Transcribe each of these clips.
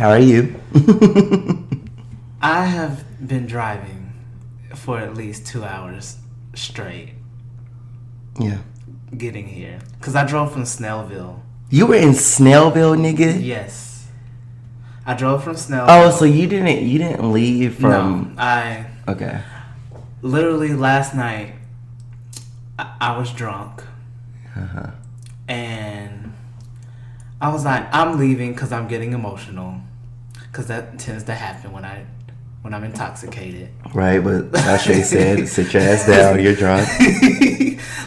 How are you? I have been driving for at least 2 hours straight. Yeah. Getting here. Because I drove from Snellville. You were in Snellville, nigga? Yes. I drove from Snellville. Oh, so you didn't leave from... No, Okay. Literally last night, I was drunk. Uh-huh. And I was like, I'm leaving because I'm getting emotional. Because that tends to happen when I'm intoxicated. Right, but as Shay said, sit your ass down, you're drunk.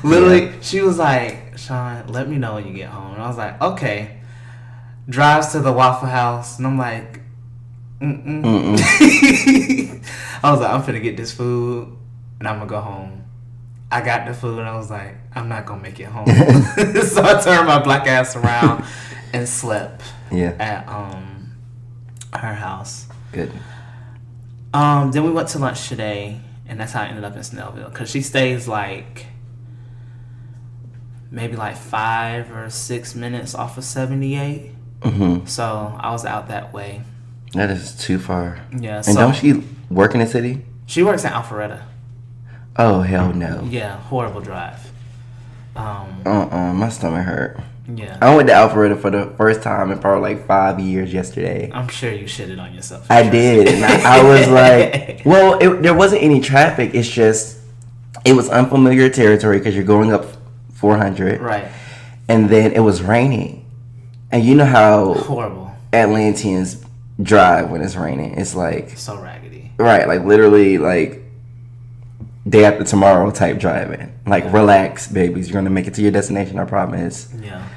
Literally, She was like, Sean, let me know when you get home. And I was like, okay. Drives to the Waffle House, and I'm like, mm-mm. I was like, I'm finna get this food, and I'm gonna go home. I got the food, and I was like, I'm not gonna make it home. So I turned my black ass around and slept at her house. Good. Then we went to lunch today, and that's how I ended up in Snellville. Because she stays maybe 5 or 6 minutes off of 78. Mm-hmm. So I was out that way. That is too far. Yeah. And don't she work in the city? She works in Alpharetta. Oh, hell no. Yeah, horrible drive. My stomach hurt. Yeah. I went to Alpharetta for the first time in probably 5 years yesterday. I'm sure you shitted on yourself. I did. And I was like, well, there wasn't any traffic. It's just, it was unfamiliar territory because you're going up 400. Right. And then it was raining. And you know how horrible Atlanteans drive when it's raining. It's like... so raggedy. Right. Like literally day after tomorrow type driving. Like, relax, babies. You're going to make it to your destination, I promise. Yeah.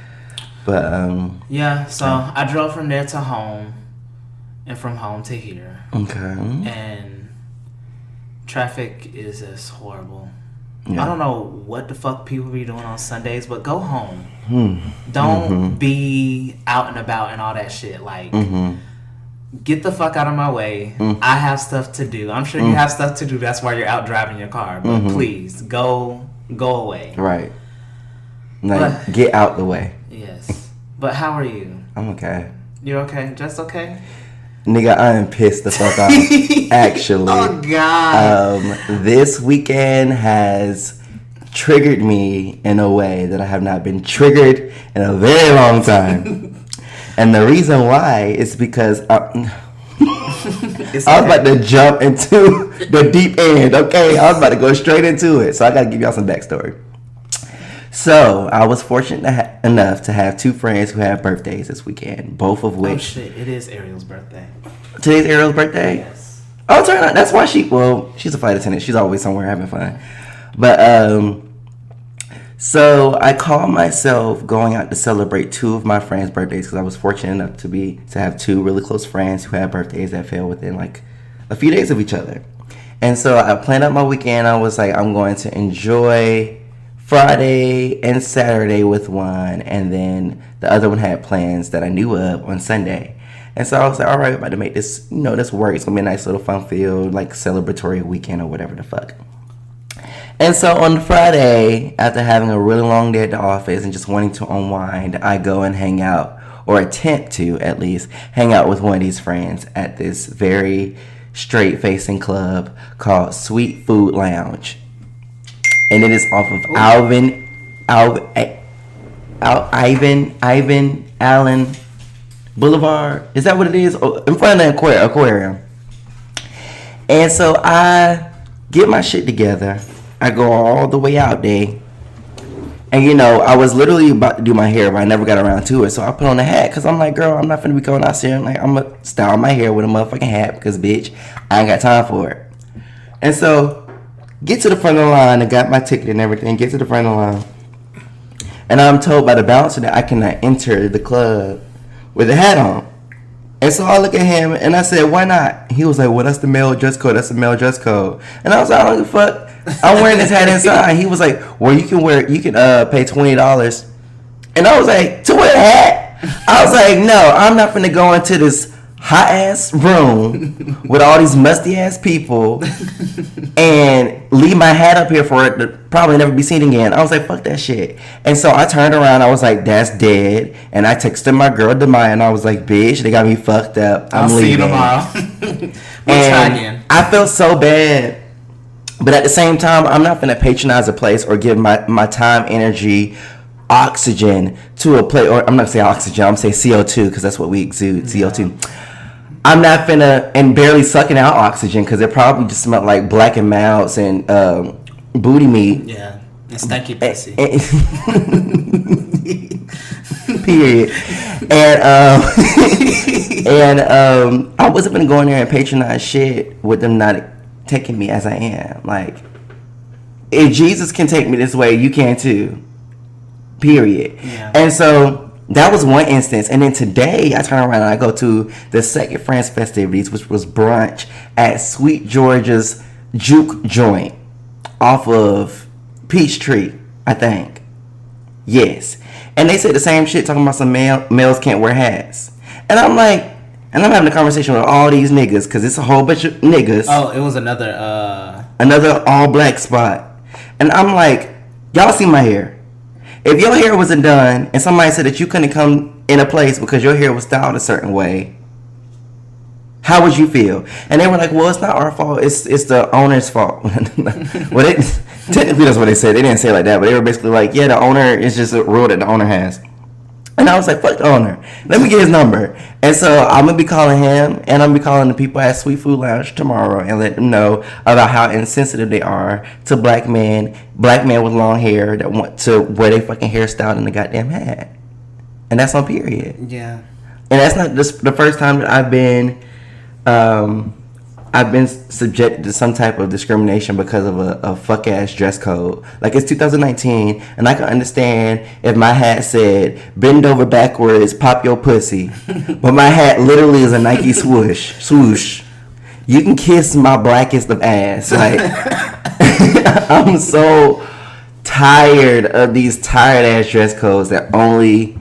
But, yeah, so I drove from there to home and from home to here. Okay. And traffic is just horrible. Yeah. I don't know what the fuck people be doing on Sundays, but go home. Don't be out and about and all that shit. Like, get the fuck out of my way. I have stuff to do. I'm sure you have stuff to do. That's why you're out driving your car. But please, go away. Right. Like, get out the way. Yes. But how are you? I'm okay. You're okay? Just okay? Nigga, I am pissed the fuck off. Actually. Oh, God. This weekend has triggered me in a way that I have not been triggered in a very long time. And the reason why is because I was about to jump into the deep end, okay? I was about to go straight into it. So I got to give y'all some backstory. So, I was fortunate enough to have 2 friends who have birthdays this weekend, both of which... Oh, shit. It is Ariel's birthday. Today's Ariel's birthday? Yes. Oh, turn out. That's why she's a flight attendant. She's always somewhere having fun. But, so I called myself going out to celebrate 2 of my friends' birthdays because I was fortunate enough to have 2 really close friends who had birthdays that fell within a few days of each other. And so I planned out my weekend. I was like, I'm going to enjoy Friday and Saturday with one, and then the other one had plans that I knew of on Sunday. And so I was like, all right, I'm about to make this, this work. It's going to be a nice little fun-filled, celebratory weekend or whatever the fuck. And so on Friday, after having a really long day at the office and just wanting to unwind, I go and hang out, or attempt to at least, hang out with one of these friends at this very straight-facing club called Sweet Food Lounge. And it is off of Ivan Allen Boulevard. Is that what it is? In front of the aquarium. And so I get my shit together. I go all the way out there. And I was literally about to do my hair, but I never got around to it. So I put on a hat because I'm like, girl, I'm not finna be going out there. I'm going to style my hair with a motherfucking hat because, bitch, I ain't got time for it. And so... get to the front of the line. I got my ticket and everything. Get to the front of the line. And I'm told by the bouncer that I cannot enter the club with a hat on. And so I look at him and I said, why not? He was like, well, that's the male dress code. That's the male dress code. And I was like, I don't give a fuck. I'm wearing this hat inside. He was like, well, you can pay $20. And I was like, to wear a hat? I was like, no, I'm not finna go into this hot ass room with all these musty ass people and leave my hat up here for it to probably never be seen again. I was like, fuck that shit. And so I turned around. I was like, that's dead. And I texted my girl Demaya, and I was like, bitch, they got me fucked up. I'm leaving. See you tomorrow. We'll try again. I felt so bad. But at the same time, I'm not going to patronize a place or give my time, energy, oxygen to a place. Or I'm not going to say oxygen. I'm going to say CO2 because that's what we exude, CO2. I'm not finna, and barely sucking out oxygen because it probably just smelled like black and mouths and booty meat. Yeah, and stanky pussy. Period. And I wasn't gonna go in there and patronize shit with them not taking me as I am. Like, if Jesus can take me this way, you can too. Period. Yeah. And so that was one instance. And then today I turn around and I go to the second France festivities, which was brunch at Sweet George's Juke Joint off of Peachtree, I think. Yes. And they said the same shit, talking about some males can't wear hats. And I'm like, and I'm having a conversation with all these niggas because it's a whole bunch of niggas. Oh, it was another all black spot. And I'm like, y'all see my hair. If your hair wasn't done and somebody said that you couldn't come in a place because your hair was styled a certain way, how would you feel? And they were like, well, it's not our fault. It's the owner's fault. Well, technically that's what they said. They didn't say it like that, but they were basically like, yeah, the owner is just a rule that the owner has. And I was like, fuck the owner. Let me get his number. And so I'm going to be calling him, and I'm going to be calling the people at Sweet Food Lounge tomorrow and let them know about how insensitive they are to black men with long hair that want to wear their fucking hairstyle in the goddamn hat. And that's on period. Yeah. And that's not the first time that I've been subjected to some type of discrimination because of a fuck ass dress code. Like, it's 2019, and I can understand if my hat said bend over backwards, pop your pussy, but my hat literally is a Nike swoosh. You can kiss my blackest of ass. Like, I'm so tired of these tired ass dress codes that only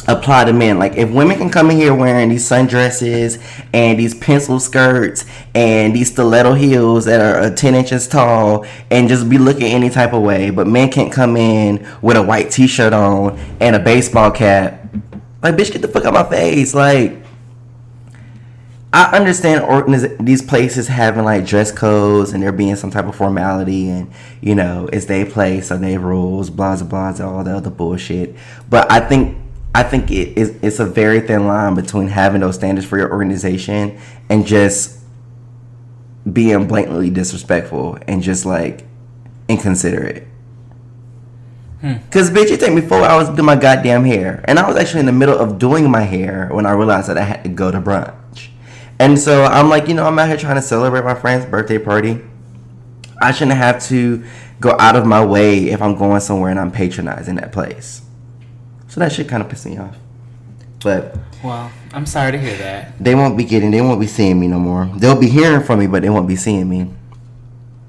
apply to men. Like, if women can come in here wearing these sundresses and these pencil skirts and these stiletto heels that are 10 inches tall and just be looking any type of way, but men can't come in with a white t-shirt on and a baseball cap, like, bitch, get the fuck out my face. Like, I understand these places having like dress codes and there being some type of formality and, you know, it's their place or their rules, blah blah blah, all the other bullshit. But I think it's a very thin line between having those standards for your organization and just being blatantly disrespectful and just like inconsiderate. Because, bitch, it take me 4 hours to do my goddamn hair. And I was actually in the middle of doing my hair when I realized that I had to go to brunch. And so I'm like, you know, I'm out here trying to celebrate my friend's birthday party. I shouldn't have to go out of my way if I'm going somewhere and I'm patronizing that place. So that shit kind of pissed me off. But, well, I'm sorry to hear that. They won't be seeing me no more. They'll be hearing from me, but they won't be seeing me.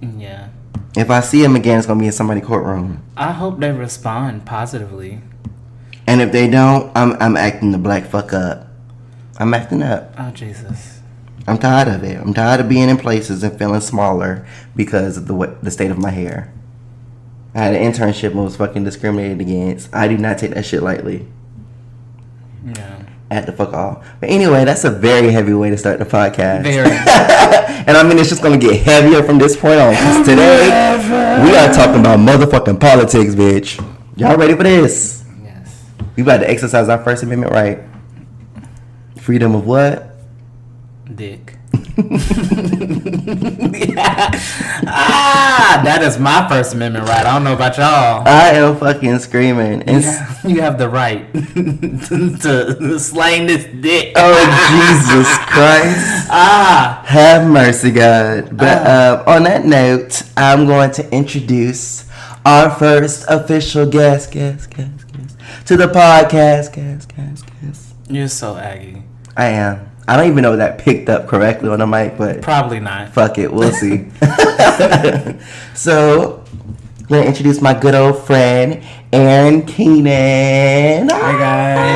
Yeah. If I see them again, it's going to be in somebody's courtroom. I hope they respond positively. And if they don't, I'm acting the black fuck up. I'm acting up. Oh, Jesus. I'm tired of it. I'm tired of being in places and feeling smaller because of the state of my hair. I had an internship and was fucking discriminated against. I do not take that shit lightly. Yeah. I had to fuck off. But anyway, that's a very heavy way to start the podcast. Very. And I mean, it's just going to get heavier from this point on. Because today, we are talking about motherfucking politics, bitch. Y'all ready for this? Yes. We about to exercise our First Amendment right. Freedom of what? Dick. That is my First Amendment right. I don't know about y'all. I am fucking screaming. You have the right to slang this dick. Oh, Jesus Christ. Have mercy, God. But on that note, I'm going to introduce our first official guest to the podcast. Guest. You're so aggy. I am. I don't even know if that picked up correctly on the mic, but probably not. Fuck it, we'll see. So, I'm going to introduce my good old friend, Aaron Keenan. Hi, guys.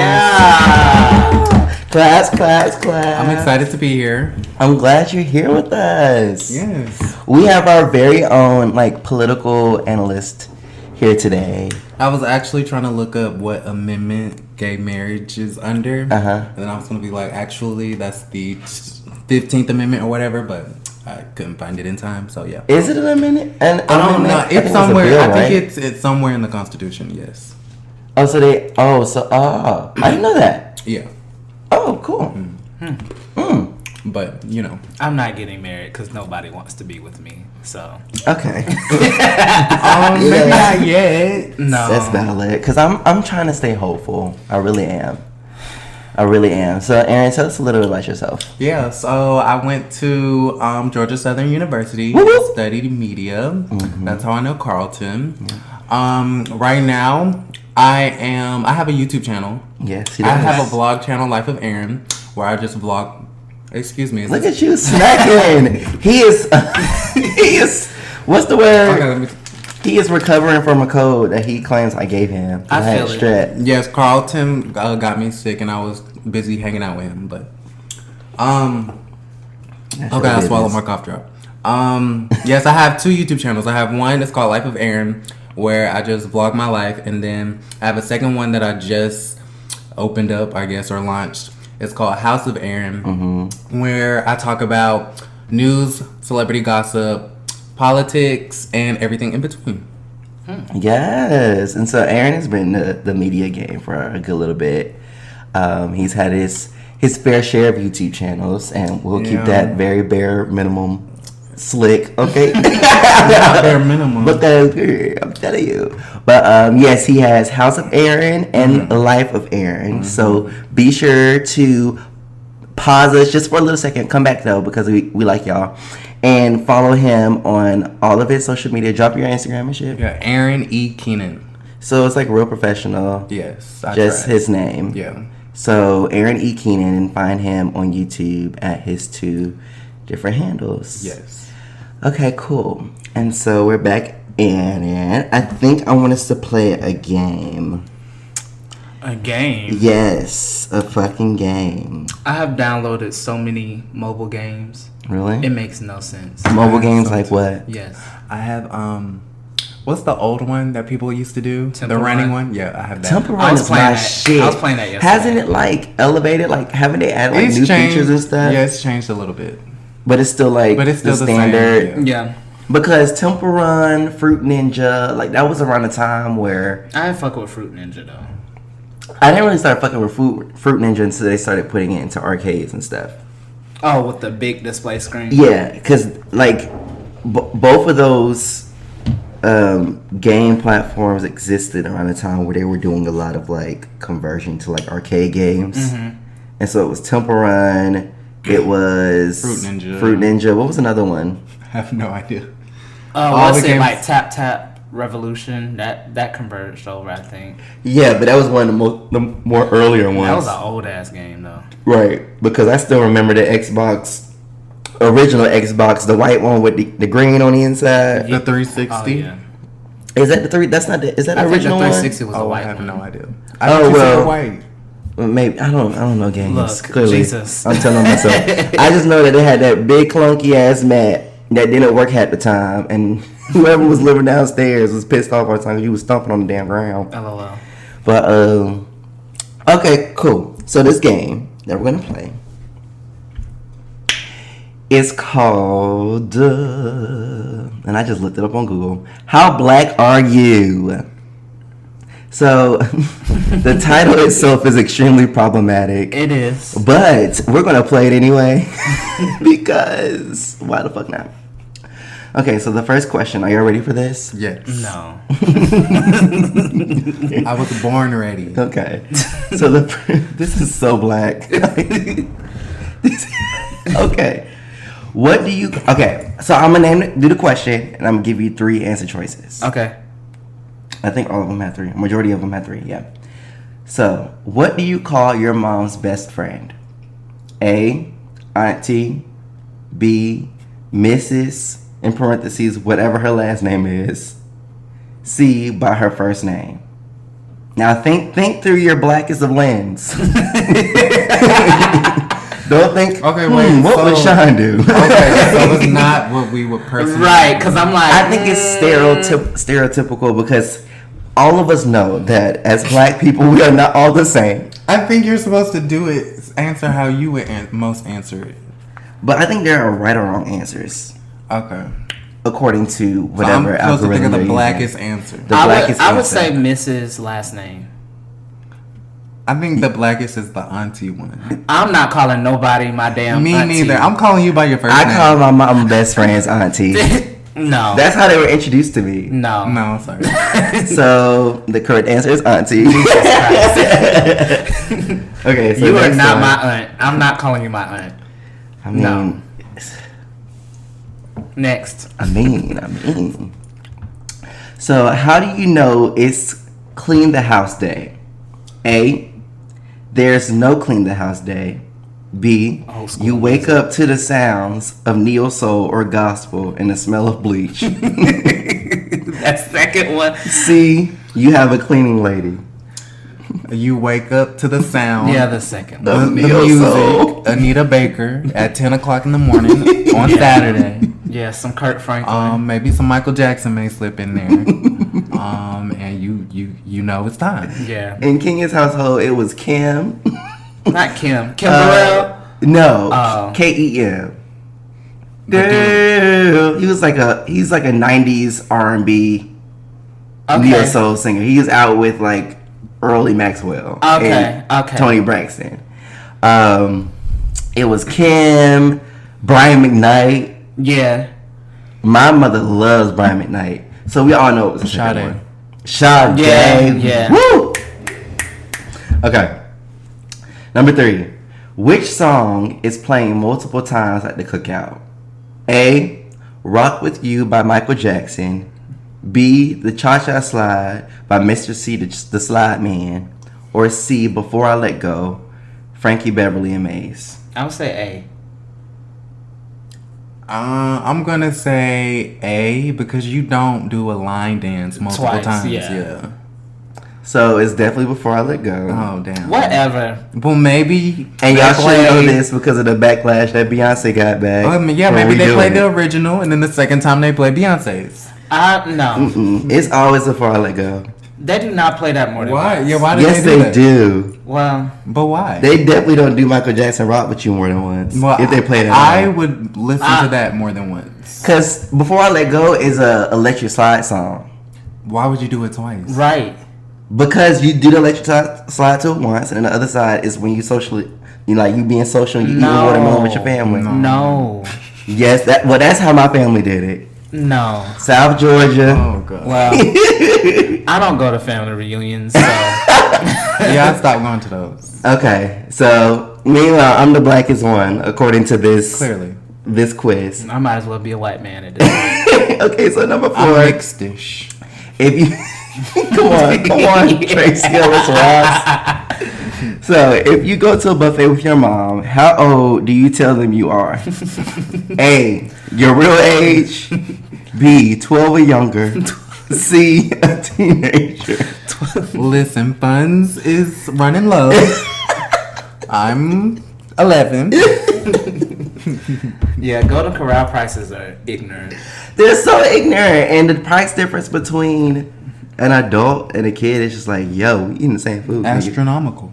Yeah. Class. I'm excited to be here. I'm glad you're here with us. Yes. We have our very own like political analyst here today. I was actually trying to look up what amendment gay marriage is under. And then I was going to be like, actually, that's the 15th Amendment or whatever, but I couldn't find it in time, so yeah. Is it an amendment? I don't know. It's somewhere. I think it's somewhere in the Constitution, yes. Oh, so I didn't know that. Yeah. Oh, cool. But, you know. I'm not getting married because nobody wants to be with me, so. Okay. Maybe not yet. No. That's valid, because I'm trying to stay hopeful. I really am. So, Aaron, tell us a little bit about yourself. Yeah, so I went to Georgia Southern University, Woo-hoo. studied media. That's how I know Carlton. Right now, I have a YouTube channel. Yes, he does. I have a vlog channel, Life of Aaron, where I just vlog. Excuse me. Look at you smacking. He is. What's the word? Okay, let me. He is recovering from a cold that he claims I gave him. I feel it. strep. Yes, Carlton got me sick, and I was busy hanging out with him. But okay, I swallowed my cough drop. Yes, I have 2 YouTube channels. I have one that's called Life of Aaron, where I just vlog my life, and then I have a second one that I just opened up, I guess, or launched. It's called House of Aaron, where I talk about news, celebrity gossip, politics, and everything in between. Yes, and so Aaron has been in the media game for a good little bit. He's had his fair share of YouTube channels, and we'll keep that very bare minimum slick, okay? Not bare minimum. But that is good, I'm telling you. But yes, he has House of Aaron and Life of Aaron. So be sure to pause us just for a little second. Come back though, because we like y'all. And follow him on all of his social media. Drop your Instagram and shit. Yeah, Aaron E. Keenan. So it's like real professional. Yes, Just his name. Yeah. So Aaron E. Keenan, and find him on YouTube at his 2 different handles. Yes. Okay, cool. And so we're back in it. I think I want us to play a game. A game? Yes, a fucking game. I have downloaded so many mobile games. Really? It makes no sense. Mobile games like what? Yes. I have what's the old one that people used to do? Temple the running Run? one? Yeah, I have that. Temple I Run was is playing my that. shit. I was playing that yesterday. Hasn't it like elevated? Like haven't they added like It's new changed. features and stuff? Yeah, it's changed a little bit. But it's still like But it's still the the standard. same, Yeah. Because Temple Run, Fruit Ninja, like that was around the time where I didn't fuck with Fruit Ninja though. I didn't really start fucking with Fruit Ninja until they started putting it into arcades and stuff. Oh, with the big display screen? Yeah, because like both of those game platforms existed around the time where they were doing a lot of like conversion to like arcade games. And so it was Temple Run, it was Fruit Ninja. What was another one? I have no idea. What's the it games- like? Tap Revolution? That converged over, I think. Yeah, but that was one of the more earlier ones. That was an old ass game though. Right, because I still remember the original Xbox, the white one with the green on the inside. The 360? Oh yeah. Is that the three? That's not the. Is that the I think the original one? 360 was a Oh, white I have one. no idea. Oh, well. White. Maybe I don't know games. Look, Clearly, Jesus. I'm telling myself. I just know that they had that big clunky ass mat that didn't work half the time, and whoever was living downstairs was pissed off all the time because you was stomping on the damn ground. LOL. But okay, cool. So this game that we're gonna play is called, and I just looked it up on Google. How black are you? So the title itself is extremely problematic. It is. But we're gonna play it anyway because why the fuck not? Okay, so the first question. Are you ready for this? Yes. No. I was born ready. Okay. So this is so black. Okay. What do you? Okay. So I'm gonna do the question, and I'm gonna give you 3 answer choices. Okay. I think all of them had 3. Majority of them had 3. Yeah. So, what do you call your mom's best friend? A, auntie. B, Mrs. in parentheses, whatever her last name is. C, by her first name. Now think through your blackest of lens. Don't think. Okay, wait. What would Sean do? Okay, so it's not what we would personally. Right, because I'm like, I think it's stereotypical because all of us know that as black people, we are not all the same. I think you're supposed to do it. Answer how you would most answer it. But I think there are right or wrong answers. Okay. According to whatever I'm supposed to think algorithm of the they're blackest using. answer. The I blackest would answer. say Mrs. last name. I think the blackest is the auntie one. I'm not calling nobody my damn Me auntie. neither. I'm calling you by your first name. I call my mom best friend's auntie. No. That's how they were introduced to me. No. No, sorry. So the correct answer is auntie. Okay, so You are next not one. my aunt. I'm not calling you my aunt. I mean, No. Next. I mean. So how do you know it's clean the house day? A, there's no clean the house day. B, Old school you wake up to the sounds of neo soul or gospel and the smell of bleach. That second one. C, you have a cleaning lady. You wake up to the sound. Yeah, the second The one. The neo soul. music. Anita Baker at 10 o'clock in the morning on Saturday. Yeah, some Kurt Franklin. Maybe some Michael Jackson may slip in there. And you know it's time. Yeah. In Kenya's household, it was Kim. Not Kim. Kim Burrell. No, Oh. K-E-M. Girl, he's like a '90s R&B neo soul singer. He was out with like Early Maxwell, and Tony Braxton. It was Kim, Brian McKnight. Yeah. My mother loves Brian McKnight, so we all know it was a Sade. second one. Sade, Yeah. Woo! Okay. Number 3. Which song is playing multiple times at the cookout? A, Rock With You by Michael Jackson. B, The Cha-Cha Slide by Mr. C, the Slide Man. Or C, Before I Let Go, Frankie Beverly and Maze. I would say I'm gonna say A because you don't do a line dance multiple Twice, times. yeah. So it's definitely Before I Let Go. Oh damn. A. Whatever. Well, maybe. And y'all should know play- this because of the backlash that Beyonce got back. Yeah, for maybe they redoing played the it. original, and then the second time they play Beyonce's. No. It's always Before I Let Go. They do not play that more than Why? once. Yeah, why do Yes, they do they that? do. Well, But why? They definitely don't do Michael Jackson Rock With You more than once. Well, if they play it, I would listen to that more than once. Because Before I Let Go is a electric slide song. Why would you do it twice? right. Because you do the electric slide to it once, and the other side is when you socially, you being social, and you eating watermelon with your family. No. Yes, that's how my family did it. No. South Georgia. Oh god. Well, I don't go to family reunions, so. Yeah, I stopped going to those. Okay, so meanwhile, I'm the blackest one according to this quiz. I might as well be a white man at this point. Okay, so number 4. I'm mixed-ish. If you come on, Tracy Ellis Ross. So, if you go to a buffet with your mom, how old do you tell them you are? A, your real age. B, 12 or younger. C, a teenager. Listen, funds is running low. I'm 11. Yeah, go to corral prices are ignorant. They're so ignorant, and the price difference between an adult and a kid is just like, yo, we eating the same food. nigga. Astronomical.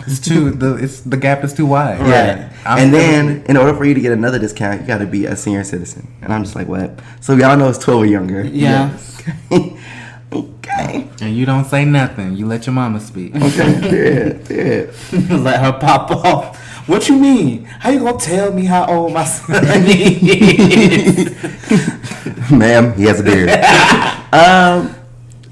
The gap is too wide. Yeah. And then, in order for you to get another discount, you got to be a senior citizen. And I'm just like, what? So y'all know it's 12 or younger. Yeah. Okay. And you don't say nothing. You let your mama speak. Okay. Yeah. Let her pop off. What you mean? How you gonna tell me how old my son is? Ma'am, he has a beard.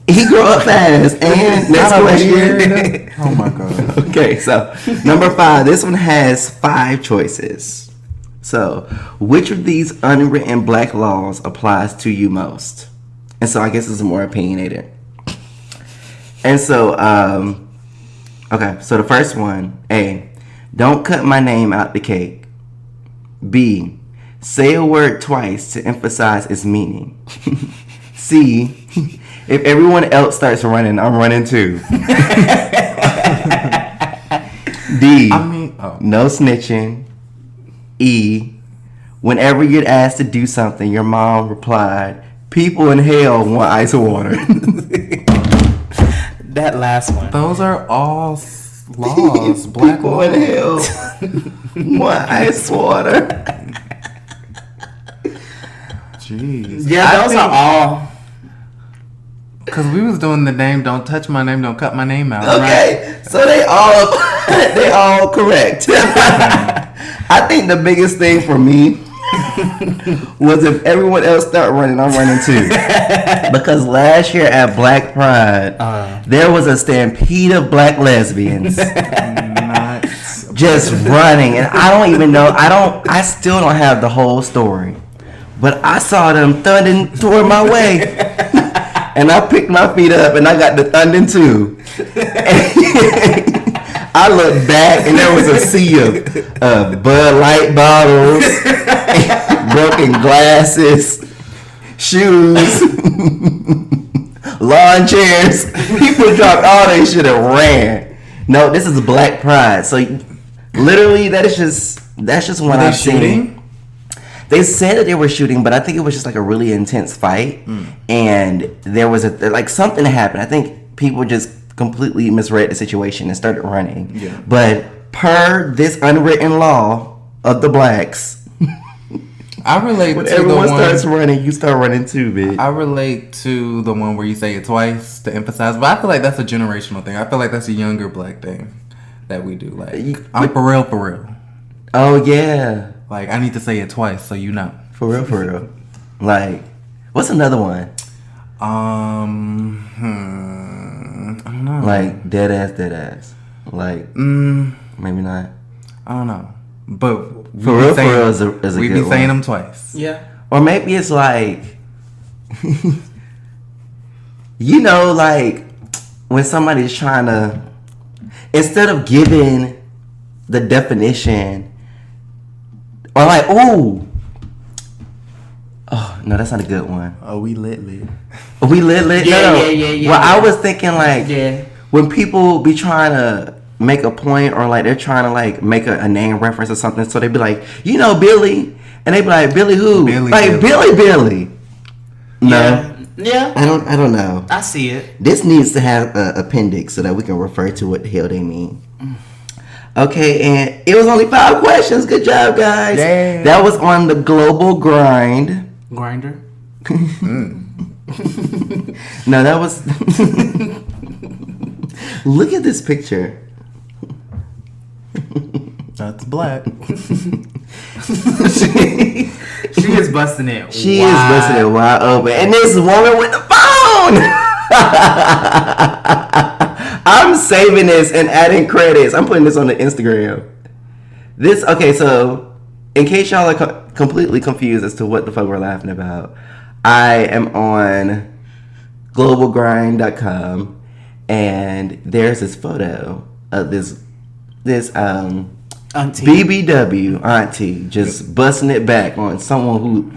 He grew up fast. And next question. Oh my god. Okay, so number 5. This one has 5 choices. So, which of these unwritten black laws applies to you most? And so I guess it's more opinionated. And so, okay, so the first one, A, don't cut my name out the cake. B, say a word twice to emphasize its meaning. C, if everyone else starts running, I'm running too. D, no snitching. E. Whenever you're asked to do something, your mom replied, "People in hell want ice water." That last one. Those are all laws. Black People laws. in hell want ice water. Jeez. Yeah, those are all. Because we was doing the name, don't touch my name, don't cut my name out. Okay, so they all correct. I think the biggest thing for me was if everyone else start running, I'm running too. Because last year at Black Pride, there was a stampede of black lesbians just running, and I don't even know. I still don't have the whole story, but I saw them thunding toward my way, and I picked my feet up, and I got the thunding too. I looked back, and there was a sea of Bud Light bottles, broken glasses, shoes, lawn chairs. People dropped all their shit and ran. No, this is Black Pride. So literally, that's just what I've seen. They said that they were shooting, but I think it was just like a really intense fight, and there was something happened. I think people just completely misread the situation and started running. Yeah. But per this unwritten law of the blacks, I relate when to everyone the one. starts running, you start running too, bitch. I relate to the one where you say it twice to emphasize, but I feel like that's a generational thing. I feel like that's a younger black thing that we do. Like, I'm for real, for real. Oh yeah, Like, I need to say it twice so you know. for real, for real. Like, what's another one? I don't know. Like dead ass. Like maybe not. I don't know. But For real is a we good be saying one. them twice. Yeah. Or maybe it's like, like when somebody's trying to, instead of giving the definition, or like, oh no, that's not a good one. Oh, we lit. We lit. Yeah, No. yeah. Well, I was thinking like, Yeah. when people be trying to make a point, or like they're trying to like make a name reference or something, so they be like, Billy, and they be like, Billy who? Billy. Billy. No, Yeah. I don't know. I see it. This needs to have an appendix so that we can refer to what the hell they mean. Okay, and it was only 5 questions. Good job, guys. Yay. That was on the global grind. Grinder. No, that was. Look at this picture. That's black. She is busting it. She is busting it wide open. And this woman with the phone. I'm saving this and adding credits. I'm putting this on the Instagram. Okay, so in case y'all are completely confused as to what the fuck we're laughing about, I am on globalgrind.com, and there's this photo of this Auntie. BBW auntie just busting it back on someone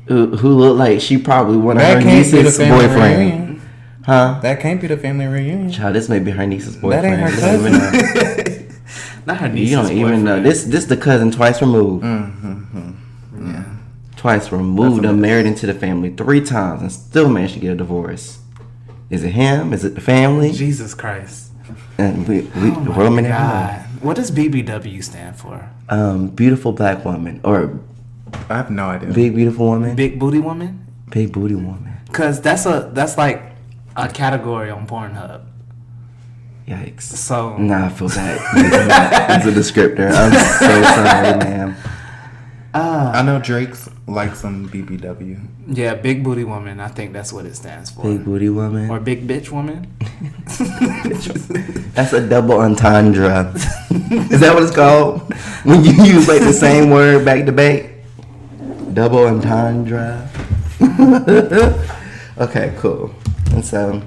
who looked like she probably one of her niece's boyfriend. Huh? That can't be the family reunion. Child, this may be her niece's boyfriend. That ain't her You don't even know. Not her niece's You don't even know. This the cousin twice removed. Yeah. Twice removed. Them married into the family 3 times and still managed to get a divorce. Is it him? Is it the family? Jesus Christ. And we Oh women my have God. What does BBW stand for? beautiful black woman, or I have no idea. big beautiful woman, Big booty woman? big booty woman. Cause that's like a category on Pornhub. Yikes. So Nah, I feel bad. It's a descriptor. I'm so sorry, ma'am. I know Drake's like some BBW. yeah, big booty woman. I think that's what it stands for. Big booty woman. Or big bitch woman. That's a double entendre. Is that what it's called? When you use like the same word back to back? Double entendre. Okay, cool. And so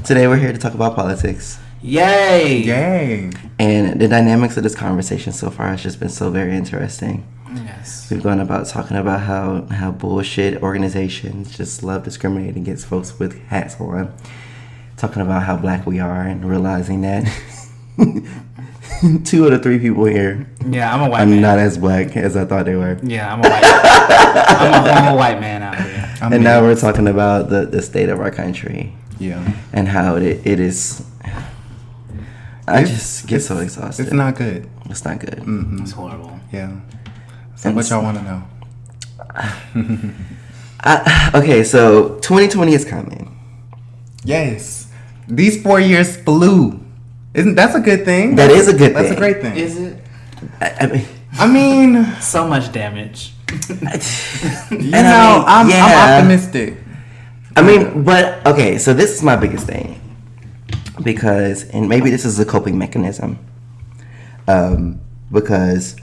today we're here to talk about politics. Yay! Yay. And the dynamics of this conversation so far has just been so very interesting. Yes. We've gone about talking about how bullshit organizations just love discriminating against folks with hats on. Talking about how black we are and realizing that 2 of the 3 people here Yeah, I'm a white are man. not as black as I thought they were. Yeah, I'm a white I'm a whole white man out here. And now we're talking about the state of our country. Yeah. And how it is. I just get so exhausted. It's not good. It's not good. Mm-mm. It's horrible. Yeah. So what y'all want to know? Okay, so 2020 is coming. Yes. These 4 years flew. That's a good thing? That is a good That's thing. a great thing. Is it? I mean, So much damage. I'm optimistic. I mean, but okay, so this is my biggest thing. Because, and maybe this is a coping mechanism. Because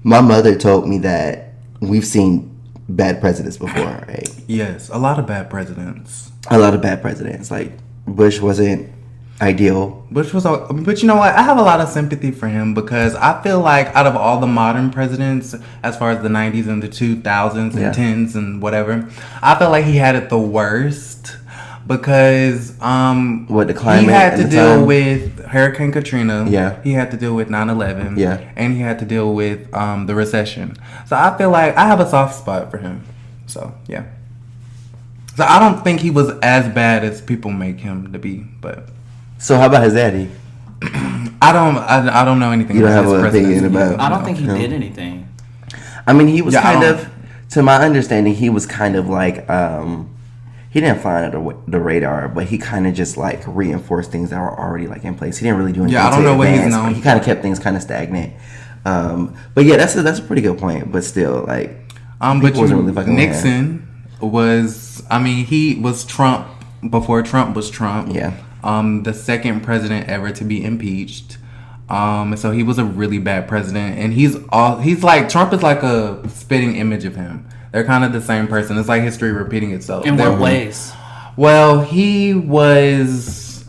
my mother told me that we've seen bad presidents before, right? Yes, a lot of bad presidents. A lot of bad presidents. Like, Bush wasn't ideal. But you know what? I have a lot of sympathy for him because I feel like out of all the modern presidents, as far as the 90s and the 2000s and 10s and whatever, I feel like he had it the worst because the climate he had to at the deal time? with Hurricane Katrina. Yeah. He had to deal with 9/11. Yeah. And he had to deal with the recession. So I feel like I have a soft spot for him. So yeah. So I don't think he was as bad as people make him to be, but. So how about his daddy? I don't know anything. You don't about have his an opinion presidency. about- I don't think he No. did anything. I mean, he was Yeah, I kind don't- of, to my understanding, he was kind of like, he didn't fly under the radar, but he kind of just like reinforced things that were already like in place. He didn't really do anything. Yeah, I don't to know what he's advance, known He kind of kept things kind of stagnant. But yeah, that's a pretty good point. But still, like, But people wasn't really fucking with him. Nixon was. I mean, he was Trump before Trump was Trump. Yeah. The second president ever to be impeached. So he was a really bad president, and he's like Trump is like a spitting image of him. They're kind of the same person. It's like history repeating itself. In what ways? Well, he was,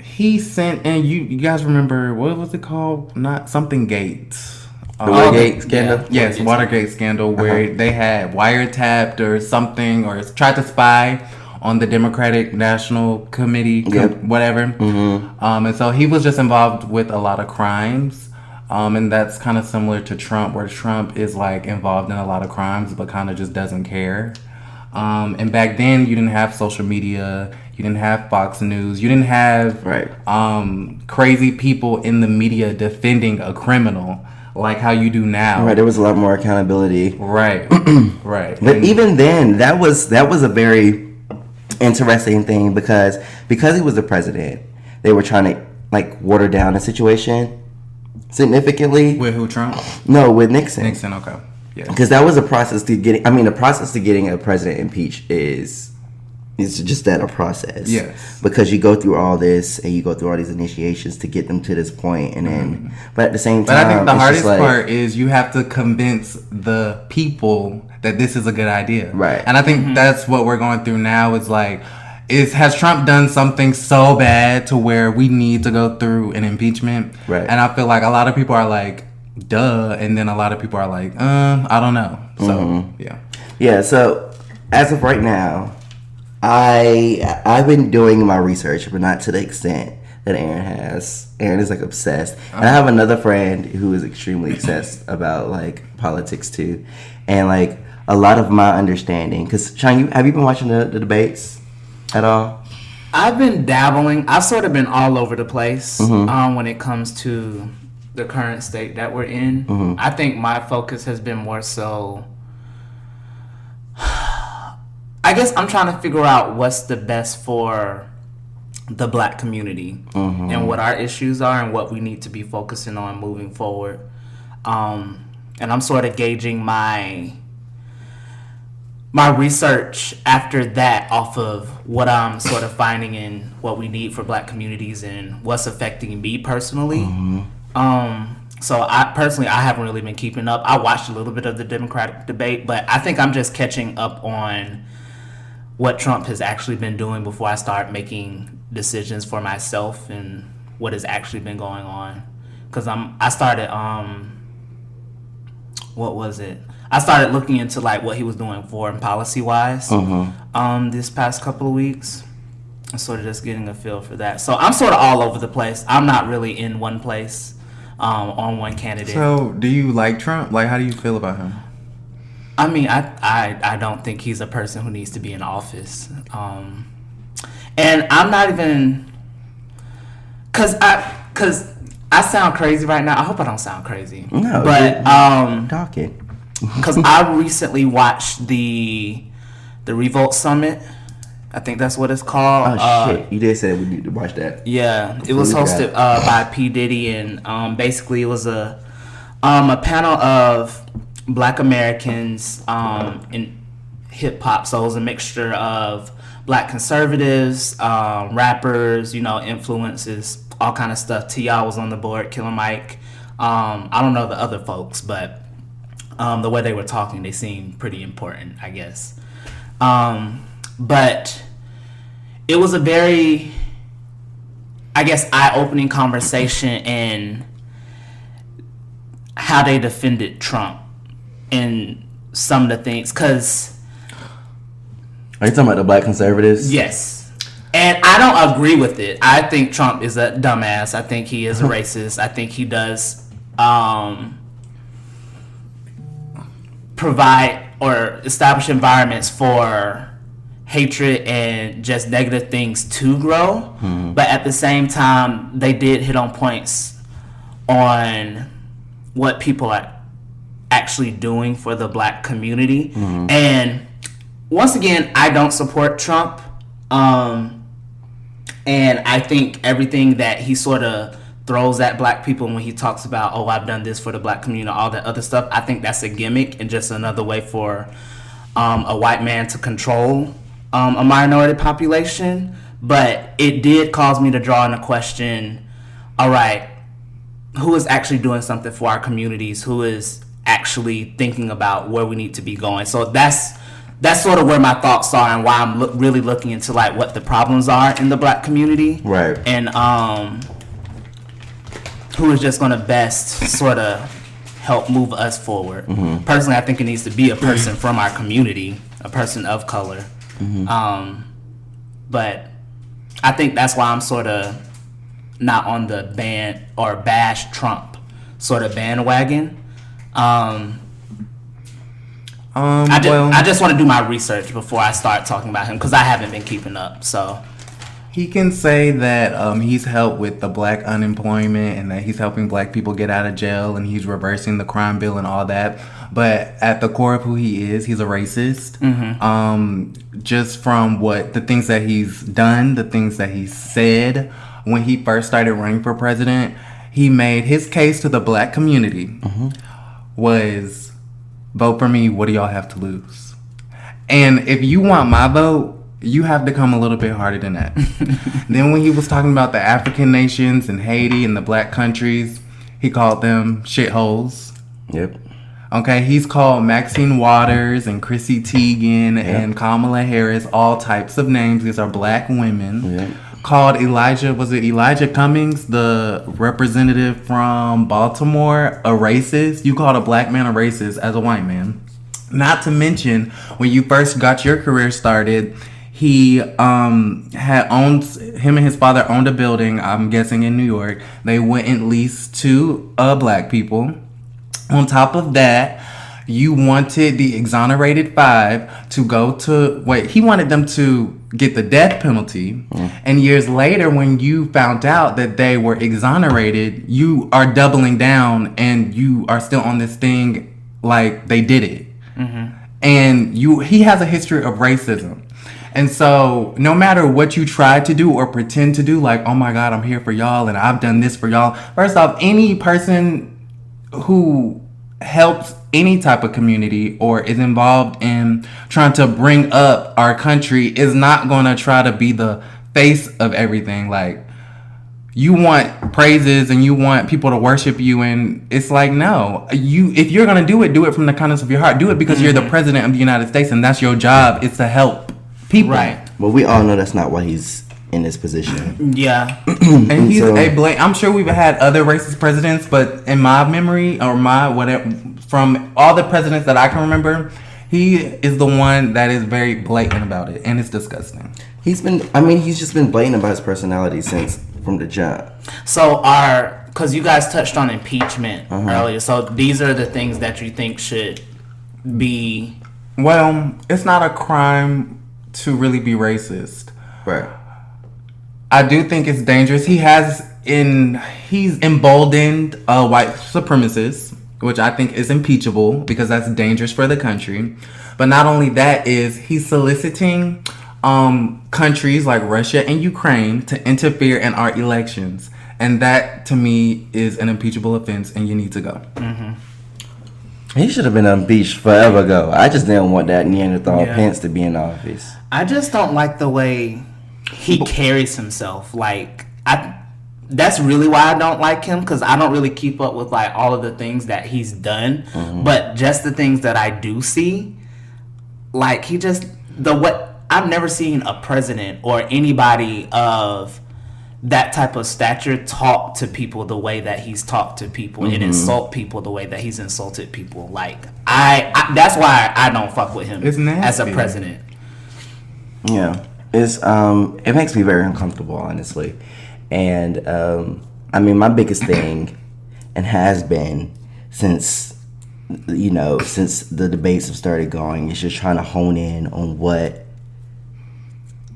he sent, and you guys remember, what was it called? Not something Gates. The Watergate scandal? Yeah. Yes, Watergate scandal, where they had wiretapped or something, or tried to spy on the Democratic National Committee, whatever. Mm-hmm. And so he was just involved with a lot of crimes. And that's kind of similar to Trump, where Trump is like involved in a lot of crimes, but kind of just doesn't care. And back then, you didn't have social media, you didn't have Fox News, you didn't have crazy people in the media defending a criminal like how you do now. Right, there was a lot more accountability. Right, right. But even then, that was a very interesting thing because he was the president, they were trying to like water down the situation significantly. With who, Trump? No, with Nixon. Nixon, okay. Yeah. Because that was a process to getting. I mean, the process to getting a president impeached is just that, a process. Yes. Because you go through all this and you go through all these initiations to get them to this point, and then, but at the same time, But I think the it's hardest just like, part is you have to convince the people that this is a good idea. Right. And I think that's what we're going through now is like, has Trump done something so bad to where we need to go through an impeachment? Right. And I feel like a lot of people are like, duh. And then a lot of people are like, I don't know. So, yeah. Yeah, so as of right now, I've been doing my research, but not to the extent that Aaron has. Aaron is like obsessed, and I have another friend who is extremely obsessed about like politics too, and like a lot of my understanding. Because Sean, have you been watching the debates at all? I've been dabbling. I've sort of been all over the place when it comes to the current state that we're in. I think my focus has been more so. I guess I'm trying to figure out what's the best for the black community and what our issues are and what we need to be focusing on moving forward. And I'm sort of gauging my research after that off of what I'm sort of finding in what we need for black communities and what's affecting me personally. So I haven't really been keeping up. I watched a little bit of the Democratic debate, but I think I'm just catching up on what Trump has actually been doing before I start making decisions for myself and what has actually been going on. Because I started what was it? I started looking into like what he was doing foreign policy wise this past couple of weeks, sort of just getting a feel for that. So I'm sort of all over the place. I'm not really in one place on one candidate. So, do you like Trump? Like, how do you feel about him? I mean, I don't think he's a person who needs to be in office. And I'm not even... Because I sound crazy right now. I hope I don't sound crazy. No, but talking. Because I recently watched the Revolt Summit. I think that's what it's called. Oh shit! You did say we need to watch that. Yeah, it was hosted by P. Diddy, and basically it was a panel of Black Americans in hip hop. So it was a mixture of Black conservatives, rappers, influences, all kind of stuff. T.I. was on the board, Killer Mike. I don't know the other folks, but the way they were talking, they seemed pretty important, I guess. But it was a very, I guess, eye-opening conversation in how they defended Trump and some of the things. Because... Are you talking about the Black conservatives? Yes. And I don't agree with it. I think Trump is a dumbass. I think he is a racist. I think he does provide or establish environments for hatred and just negative things to grow. Mm-hmm. But at the same time, they did hit on points on what people are actually doing for the Black community. Mm-hmm. And once again, I don't support Trump. And I think everything that he sort of throws at Black people when he talks about, oh, I've done this for the Black community, all that other stuff, I think that's a gimmick and just another way for a white man to control a minority population. But it did cause me to draw in a question, all right, who is actually doing something for our communities? Who is actually thinking about where we need to be going? So that's sort of where my thoughts are and why I'm really looking into like what the problems are in the Black community, right? And who is just going to best sort of help move us forward. Mm-hmm. Personally, I think it needs to be a person from our community, a person of color. Mm-hmm. But I think that's why I'm sort of not on the ban or bash Trump sort of bandwagon. I just want to do my research before I start talking about him because I haven't been keeping up. So he can say that he's helped with the Black unemployment and that he's helping Black people get out of jail and he's reversing the crime bill and all that. But at the core of who he is, he's a racist. Mm-hmm. Just from the things that he's done, the things that he said when he first started running for president, he made his case to the Black community was, vote for me, what do y'all have to lose? And if you want my vote, you have to come a little bit harder than that. Then when he was talking about the African nations and Haiti and the Black countries, he called them shitholes. Yep. Okay, he's called Maxine Waters and Chrissy Teigen and Kamala Harris all types of names. These are Black women. Yep. Called Elijah Cummings, the representative from Baltimore, a racist. You called a Black man a racist as a white man. Not to mention, when you first got your career started, he him and his father owned a building, I'm guessing in New York. They went and leased to Black people. On top of that, you wanted the exonerated 5 to go to... he wanted them to get the death penalty. And years later, when you found out that they were exonerated, you are doubling down and you are still on this thing like they did it. Mm-hmm. And he has a history of racism. And so no matter what you try to do or pretend to do, like, oh my God, I'm here for y'all and I've done this for y'all. First off, any person who helps any type of community or is involved in trying to bring up our country is not going to try to be the face of everything. Like, you want praises and you want people to worship you, and it's like, no, if you're going to do it from the kindness of your heart. Do it because you're the president of the United States and that's your job, is to help people. Right. Well, we all know that's not why he's in this position. Yeah. And he's I'm sure we've had other racist presidents, but in my memory or my whatever, from all the presidents that I can remember, He is the one that is very blatant about it, and it's disgusting. He's just been blatant about his personality since from the jump. So because you guys touched on impeachment earlier, so these are the things that you think should be. Well, it's not a crime to really be racist. Right. I do think it's dangerous. He's emboldened white supremacists, which I think is impeachable because that's dangerous for the country. But not only that, he's soliciting countries like Russia and Ukraine to interfere in our elections. And that, to me, is an impeachable offense, and you need to go. Mm-hmm. He should have been impeached forever ago. I just didn't want that Neanderthal Pence to be in office. I just don't like the way he carries himself. Like, that's really why I don't like him, because I don't really keep up with like all of the things that he's done. Mm-hmm. But just the things that I do see, like I've never seen a president or anybody of that type of stature talk to people the way that he's talked to people and insult people the way that he's insulted people. Like I that's why I don't fuck with him as a president. Yeah, it makes me very uncomfortable, honestly. And my biggest thing, and has been since the debates have started going, is just trying to hone in on what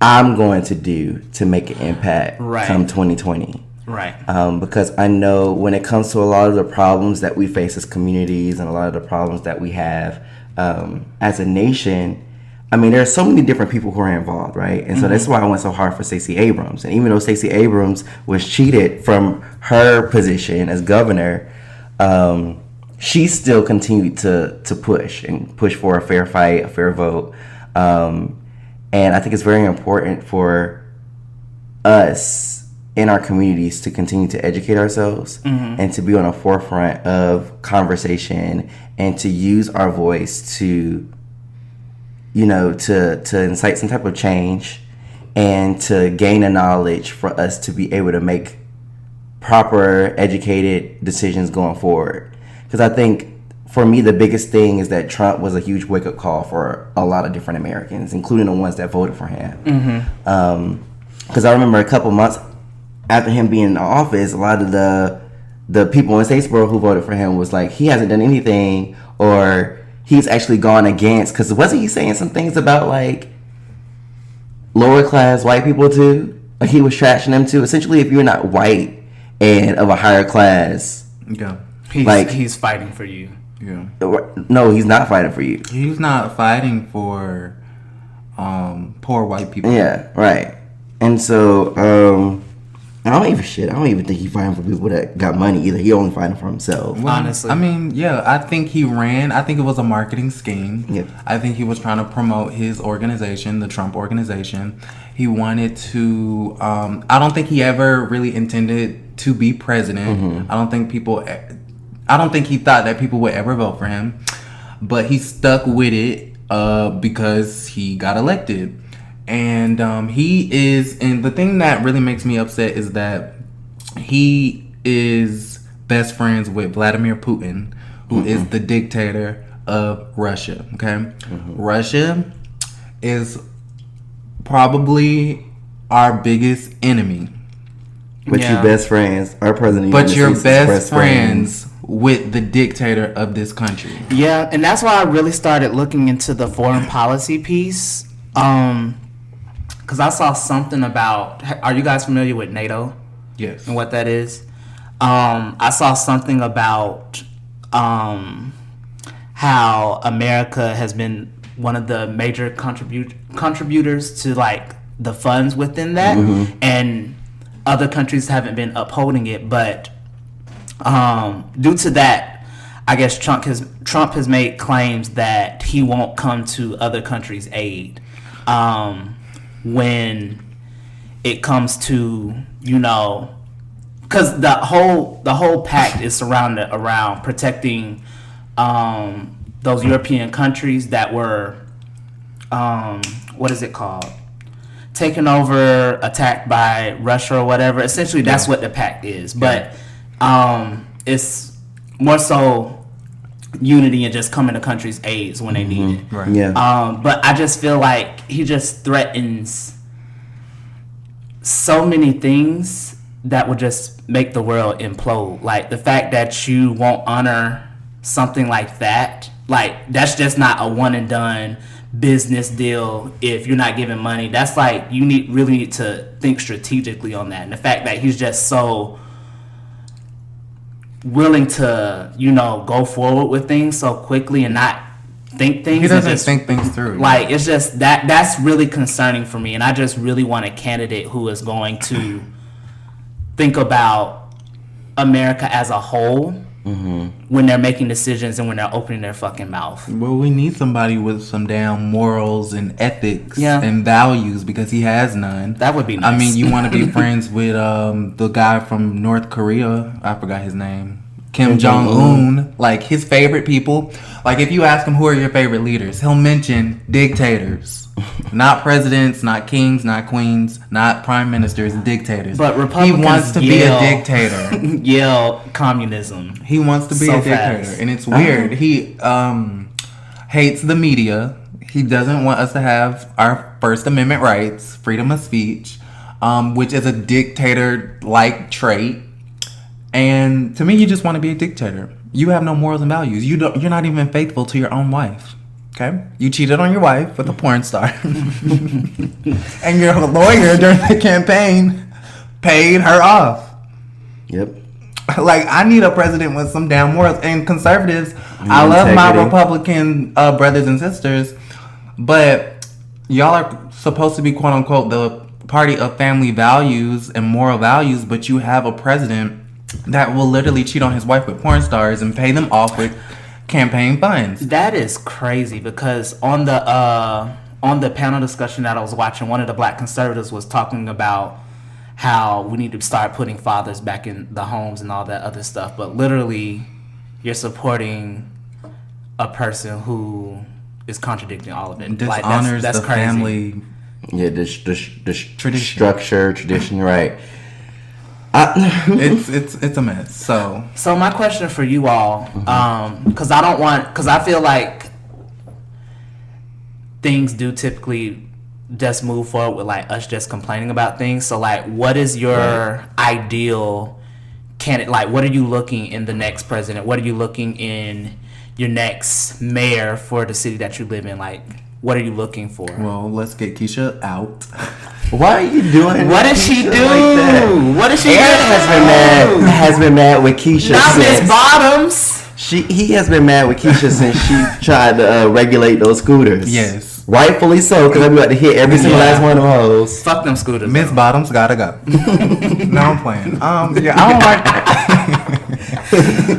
I'm going to do to make an impact come 2020. Right. Because I know when it comes to a lot of the problems that we face as communities and a lot of the problems that we have as a nation, there are so many different people who are involved, right? And so that's why I went so hard for Stacey Abrams. And even though Stacey Abrams was cheated from her position as governor, she still continued to push for a fair fight, a fair vote. And I think it's very important for us in our communities to continue to educate ourselves and to be on the forefront of conversation and to use our voice to incite some type of change and to gain the knowledge for us to be able to make proper, educated decisions going forward. Because I think, for me, the biggest thing is that Trump was a huge wake-up call for a lot of different Americans, including the ones that voted for him. Because I remember a couple months after him being in office, a lot of the people in Statesboro who voted for him was like, he hasn't done anything, or he's actually gone against, because wasn't he saying some things about like lower class white people too? Like he was trashing them too. Essentially, if you're not white and of a higher class, he's fighting for you. Yeah. No, he's not fighting for you. He's not fighting for poor white people. Yeah, right. And so I don't even think he's fighting for people that got money either. He only fighting for himself. Well, honestly. I think he ran. I think it was a marketing scheme. Yeah. I think he was trying to promote his organization, the Trump organization. He wanted to I don't think he ever really intended to be president. I don't think he thought that people would ever vote for him, but he stuck with it because he got elected. And the thing that really makes me upset is that he is best friends with Vladimir Putin, who is the dictator of Russia. Okay, Russia is probably our biggest enemy. But your best friends, our president. But your best friends with the dictator of this country. Yeah, and that's why I really started looking into the foreign policy piece. Because I saw something about. Are you guys familiar with NATO? Yes. And what that is? I saw something about how America has been one of the major contributors to like the funds within that, and other countries haven't been upholding it. But due to that, I guess Trump has made claims that he won't come to other countries' aid when it comes to, because the whole pact is surrounded around protecting those European countries that were what is it called? Taken over, attacked by Russia or whatever. Essentially, that's what the pact is. But it's more so unity and just coming to country's aids when they need it. Right. Yeah. But I just feel like he just threatens so many things that would just make the world implode. Like the fact that you won't honor something like that, like that's just not a one and done business deal. If you're not giving money, that's like you really need to think strategically on that. And the fact that he's just so willing to, go forward with things so quickly and not think things. He doesn't think things through. Like it's just that's really concerning for me, and I just really want a candidate who is going to think about America as a whole when they're making decisions and when they're opening their fucking mouth. Well, we need somebody with some damn morals and ethics Yeah. and values because he has none. That would be nice. I mean, you want to be friends with the guy from North Korea. I forgot his name. Kim Jong-un. Like, his favorite people. Like, if you ask him who are your favorite leaders, he'll mention dictators. Not presidents, not kings, not queens, not prime ministers, dictators. But Republicans he wants to be a dictator. Yell communism. He wants to be So a dictator. fast. And it's weird. He hates the media. He doesn't want us to have our First Amendment rights, freedom of speech, which is a dictator-like trait. And to me, you just want to be a dictator. You have no morals and values. You're not even faithful to your own wife. Okay? You cheated on your wife with a porn star. And your lawyer during the campaign paid her off. Yep. Like, I need a president with some damn morals. And conservatives, I love my integrity. Republican brothers and sisters, but y'all are supposed to be, quote unquote, the party of family values and moral values, but you have a president that will literally cheat on his wife with porn stars and pay them off with campaign funds. That is crazy because on the panel discussion that I was watching, one of the black conservatives was talking about how we need to start putting fathers back in the homes and all that other stuff. But literally, you're supporting a person who is contradicting all of it. Dishonors that's the crazy. family. Yeah, the Tradition. structure, tradition, right. It's a mess. So my question for you all, because I feel like things do typically just move forward with like us just complaining about things. So like, what is your ideal candidate? Like, what are you looking in the next president? What are you looking in your next mayor for the city that you live in? Like, what are you looking for? Well, let's get Keisha out. Why are you doing What did she do? Like that? What did she Aaron do? has been mad with Keisha Not Miss since Bottoms. he has been mad with Keisha since she tried to regulate those scooters. Yes. Rightfully so, because I'm about to hit every single last one of them hoes. Fuck them scooters. Miss Bottoms gotta go. No, I'm playing. Yeah, I don't like.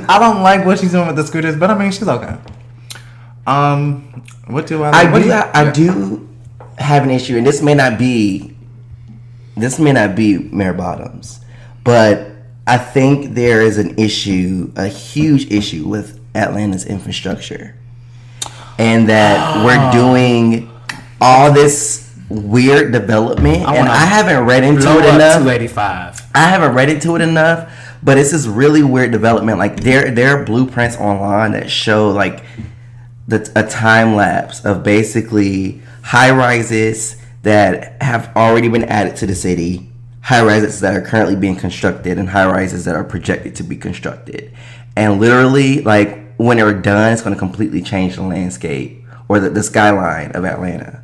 I don't like what she's doing with the scooters, but I mean, she's okay. What do I? Like? I do have an issue, and this may not be Mayor Bottoms, but I think there is an issue, a huge issue with Atlanta's infrastructure, and that we're doing all this weird development, and I haven't read into it enough. 285. I haven't read into it enough, but it's this really weird development. Like there are blueprints online that show like a time lapse of basically high rises that have already been added to the city, high rises that are currently being constructed, and high rises that are projected to be constructed. And literally, like when they're done, it's going to completely change the landscape or the skyline of Atlanta.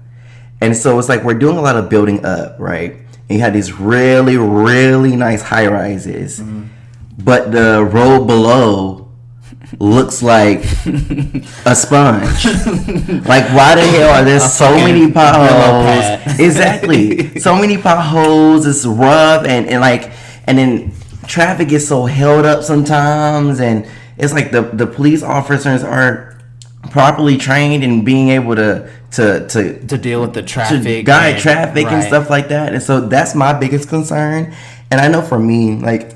And so it's like we're doing a lot of building up, right? And you have these really, really nice high rises, but the road below looks like a sponge. Like, why the hell are there so many potholes? Exactly, so many potholes. It's rough, and then traffic gets so held up sometimes, and it's like the police officers aren't properly trained in being able to deal with the traffic, to guide traffic and stuff like that. And so that's my biggest concern. And I know for me, like,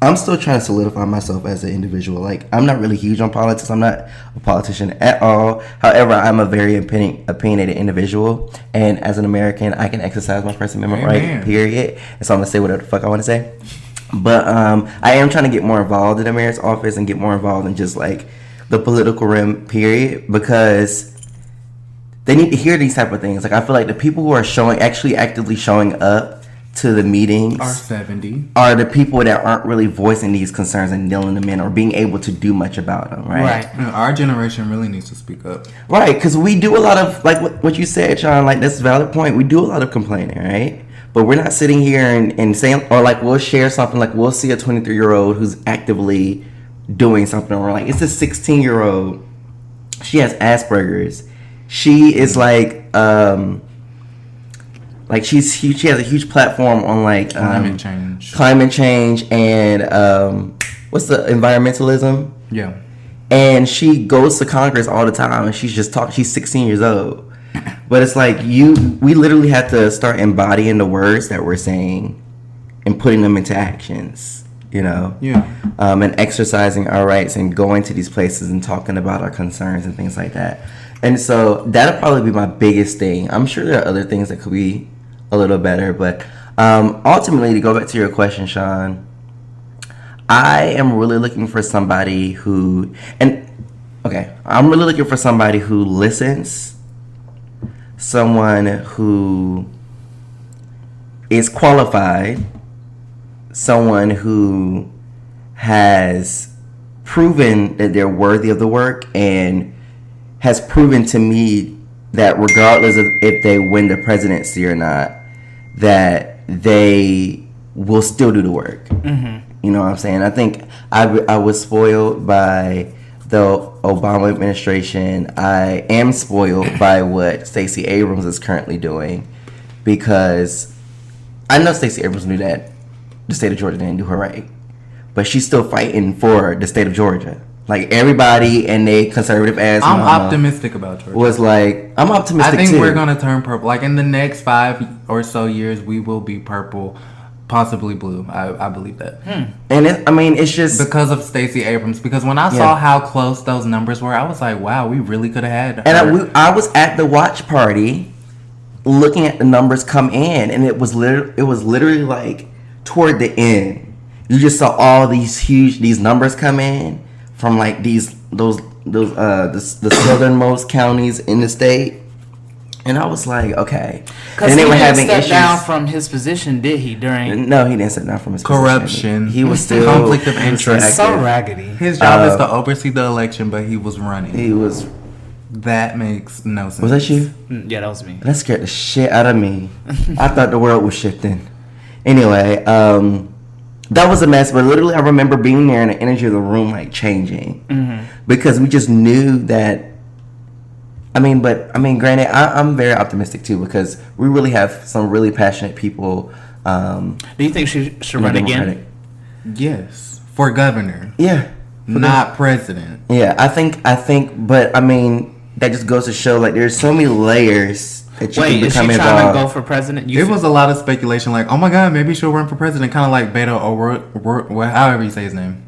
I'm still trying to solidify myself as an individual. Like, I'm not really huge on politics. I'm not a politician at all. However, I'm a very opinionated individual. And as an American, I can exercise my First Amendment right, period. And so I'm going to say whatever the fuck I want to say. But I am trying to get more involved in the mayor's office and get more involved in just, like, the political realm, period, because they need to hear these type of things. Like, I feel like the people who are actually actively showing up to the meetings are 70 are the people that aren't really voicing these concerns and dealing them in or being able to do much about them, right? Our generation really needs to speak up. Right, because we do a lot of, like what you said, Sean, like, that's a valid point. We do a lot of complaining, right? But we're not sitting here and saying, or like we'll share something, like we'll see a 23-year-old who's actively doing something, or like it's a 16-year-old, she has Asperger's. She is like she has a huge platform on like climate change and what's the environmentalism? Yeah. And she goes to Congress all the time, and she's 16 years old. But it's like we literally have to start embodying the words that we're saying and putting them into actions, you know? Yeah. And exercising our rights and going to these places and talking about our concerns and things like that. And so that'll probably be my biggest thing. I'm sure there are other things that could be a little better, but ultimately, to go back to your question, Sean, I am really looking for somebody who listens, someone who is qualified, someone who has proven that they're worthy of the work and has proven to me that regardless of if they win the presidency or not, that they will still do the work. Mm-hmm. You know what I'm saying? I think I was spoiled by the Obama administration. I am spoiled by what Stacey Abrams is currently doing, because I know Stacey Abrams knew that the state of Georgia didn't do her right, but she's still fighting for the state of Georgia. Like, everybody and they conservative ass I'm optimistic about Georgia. Was like, I'm optimistic too. I think we're gonna turn purple. Like, in the next 5 or so years, we will be purple, possibly blue. I believe that. And it's just because of Stacey Abrams. Because when I saw how close those numbers were, I was like, wow, we really could have had her. And I was at the watch party, looking at the numbers come in, and it was literally like toward the end, you just saw all these numbers come in from like the southernmost counties in the state, and I was like, okay. Because he didn't step down from his position, did he? No, he didn't step down from his corruption. Position. He was still conflict of interest. So raggedy. His job is to oversee the election, but he was running. He was. That makes no sense. Was that you? Yeah, that was me. That scared the shit out of me. I thought the world was shifting. Anyway, that was a mess, but literally I remember being there and the energy of the room like changing, because we just knew that. Granted, I'm very optimistic too, because we really have some really passionate people. Do you think she should run again? Yes, for governor. Yeah, not president. Yeah, I think, but that just goes to show like there's so many layers. Wait, is she trying to go for president? There was a lot of speculation, like, oh my god, maybe she'll run for president, kind of like Beto O'Rourke, however you say his name.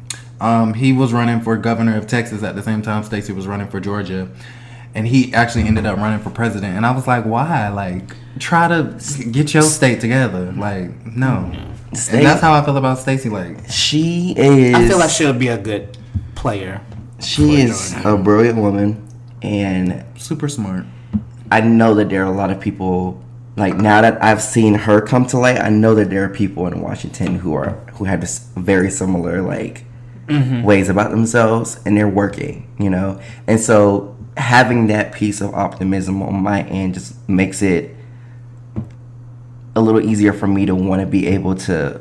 He was running for governor of Texas at the same time Stacey was running for Georgia, and he actually ended up running for president. And I was like, why? Like, try to get your state together. Like, no. And that's how I feel about Stacey. Like, she is. I feel like she'll be a good player. She is a brilliant woman and super smart. I know that there are a lot of people, like, now that I've seen her come to light, I know that there are people in Washington who have this very similar like ways about themselves, and they're working, you know. And so having that piece of optimism on my end just makes it a little easier for me to want to be able to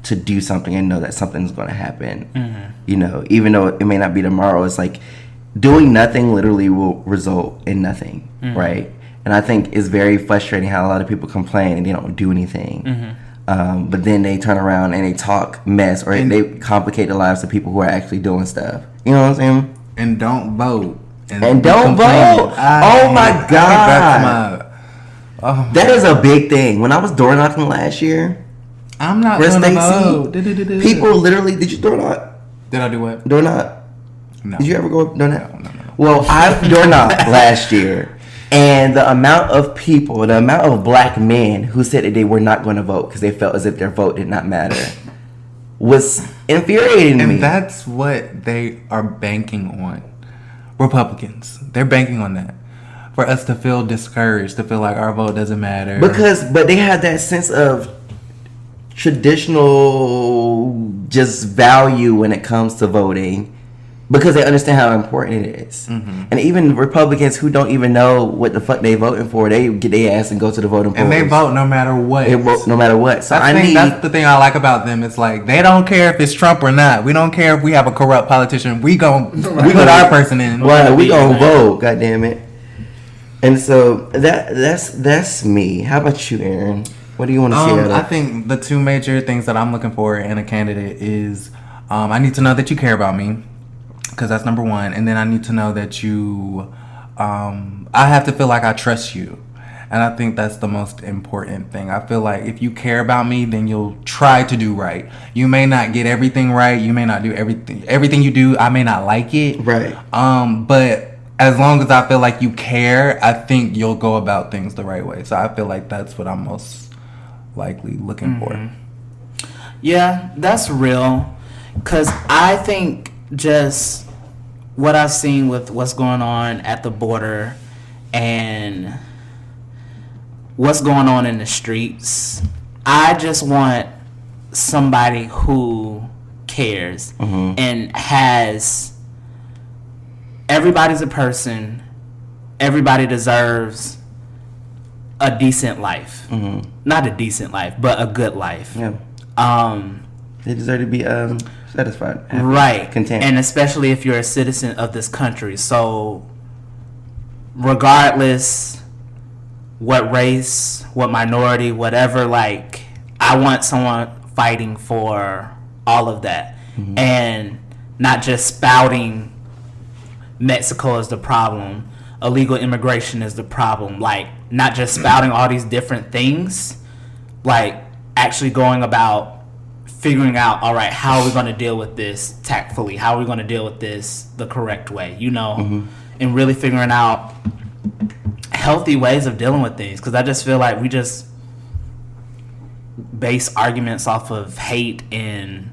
do something and know that something's going to happen. You know, even though it may not be tomorrow, it's like doing nothing literally will result in nothing, right? And I think it's very frustrating how a lot of people complain and they don't do anything. But then they turn around and they talk mess, or they complicate the lives of people who are actually doing stuff. You know what I'm saying? And don't vote. And don't vote. Oh my God. That is a big thing. When I was door knocking last year, I'm not going to vote. People literally, did you door knock? Did I do what? Door knock. No. Did you ever go door knock? No. Well, I door knocked last year, and the amount of black men who said that they were not going to vote because they felt as if their vote did not matter was infuriating me. And that's what they are banking on. Republicans, they're banking on that. For us to feel discouraged, to feel like our vote doesn't matter. But they have that sense of traditional just value when it comes to voting. Because they understand how important it is. Mm-hmm. And even Republicans who don't even know what the fuck they voting for, they get their ass and go to the voting polls. And they vote no matter what. They vote no matter what. So that's the thing I like about them. It's like, they don't care if it's Trump or not. We don't care if we have a corrupt politician. We put our person in. Right, we gonna vote, goddammit. And so that's me. How about you, Aaron? What do you want to see out of? I think the two major things that I'm looking for in a candidate is I need to know that you care about me. Because that's number one. And then I need to know that you, I have to feel like I trust you. And I think that's the most important thing. I feel like if you care about me, then you'll try to do right. You may not get everything right. You may not do everything you do. I may not like it. Right. But as long as I feel like you care, I think you'll go about things the right way. So I feel like that's what I'm most likely looking for. Yeah, that's real. Because I think just what I've seen with what's going on at the border and what's going on in the streets, I just want somebody who cares and has, everybody's a person, everybody deserves a decent life. Not a decent life, but a good life. Yeah. They deserve to be satisfied, happy, right, content, and especially if you're a citizen of this country. So regardless what race, what minority, whatever, like, I want someone fighting for all of that and not just spouting Mexico is the problem, illegal immigration is the problem, like, not just spouting all these different things, like actually going about figuring out, all right, how are we going to deal with this tactfully? How are we going to deal with this the correct way, you know? And really figuring out healthy ways of dealing with things. Because I just feel like we just base arguments off of hate and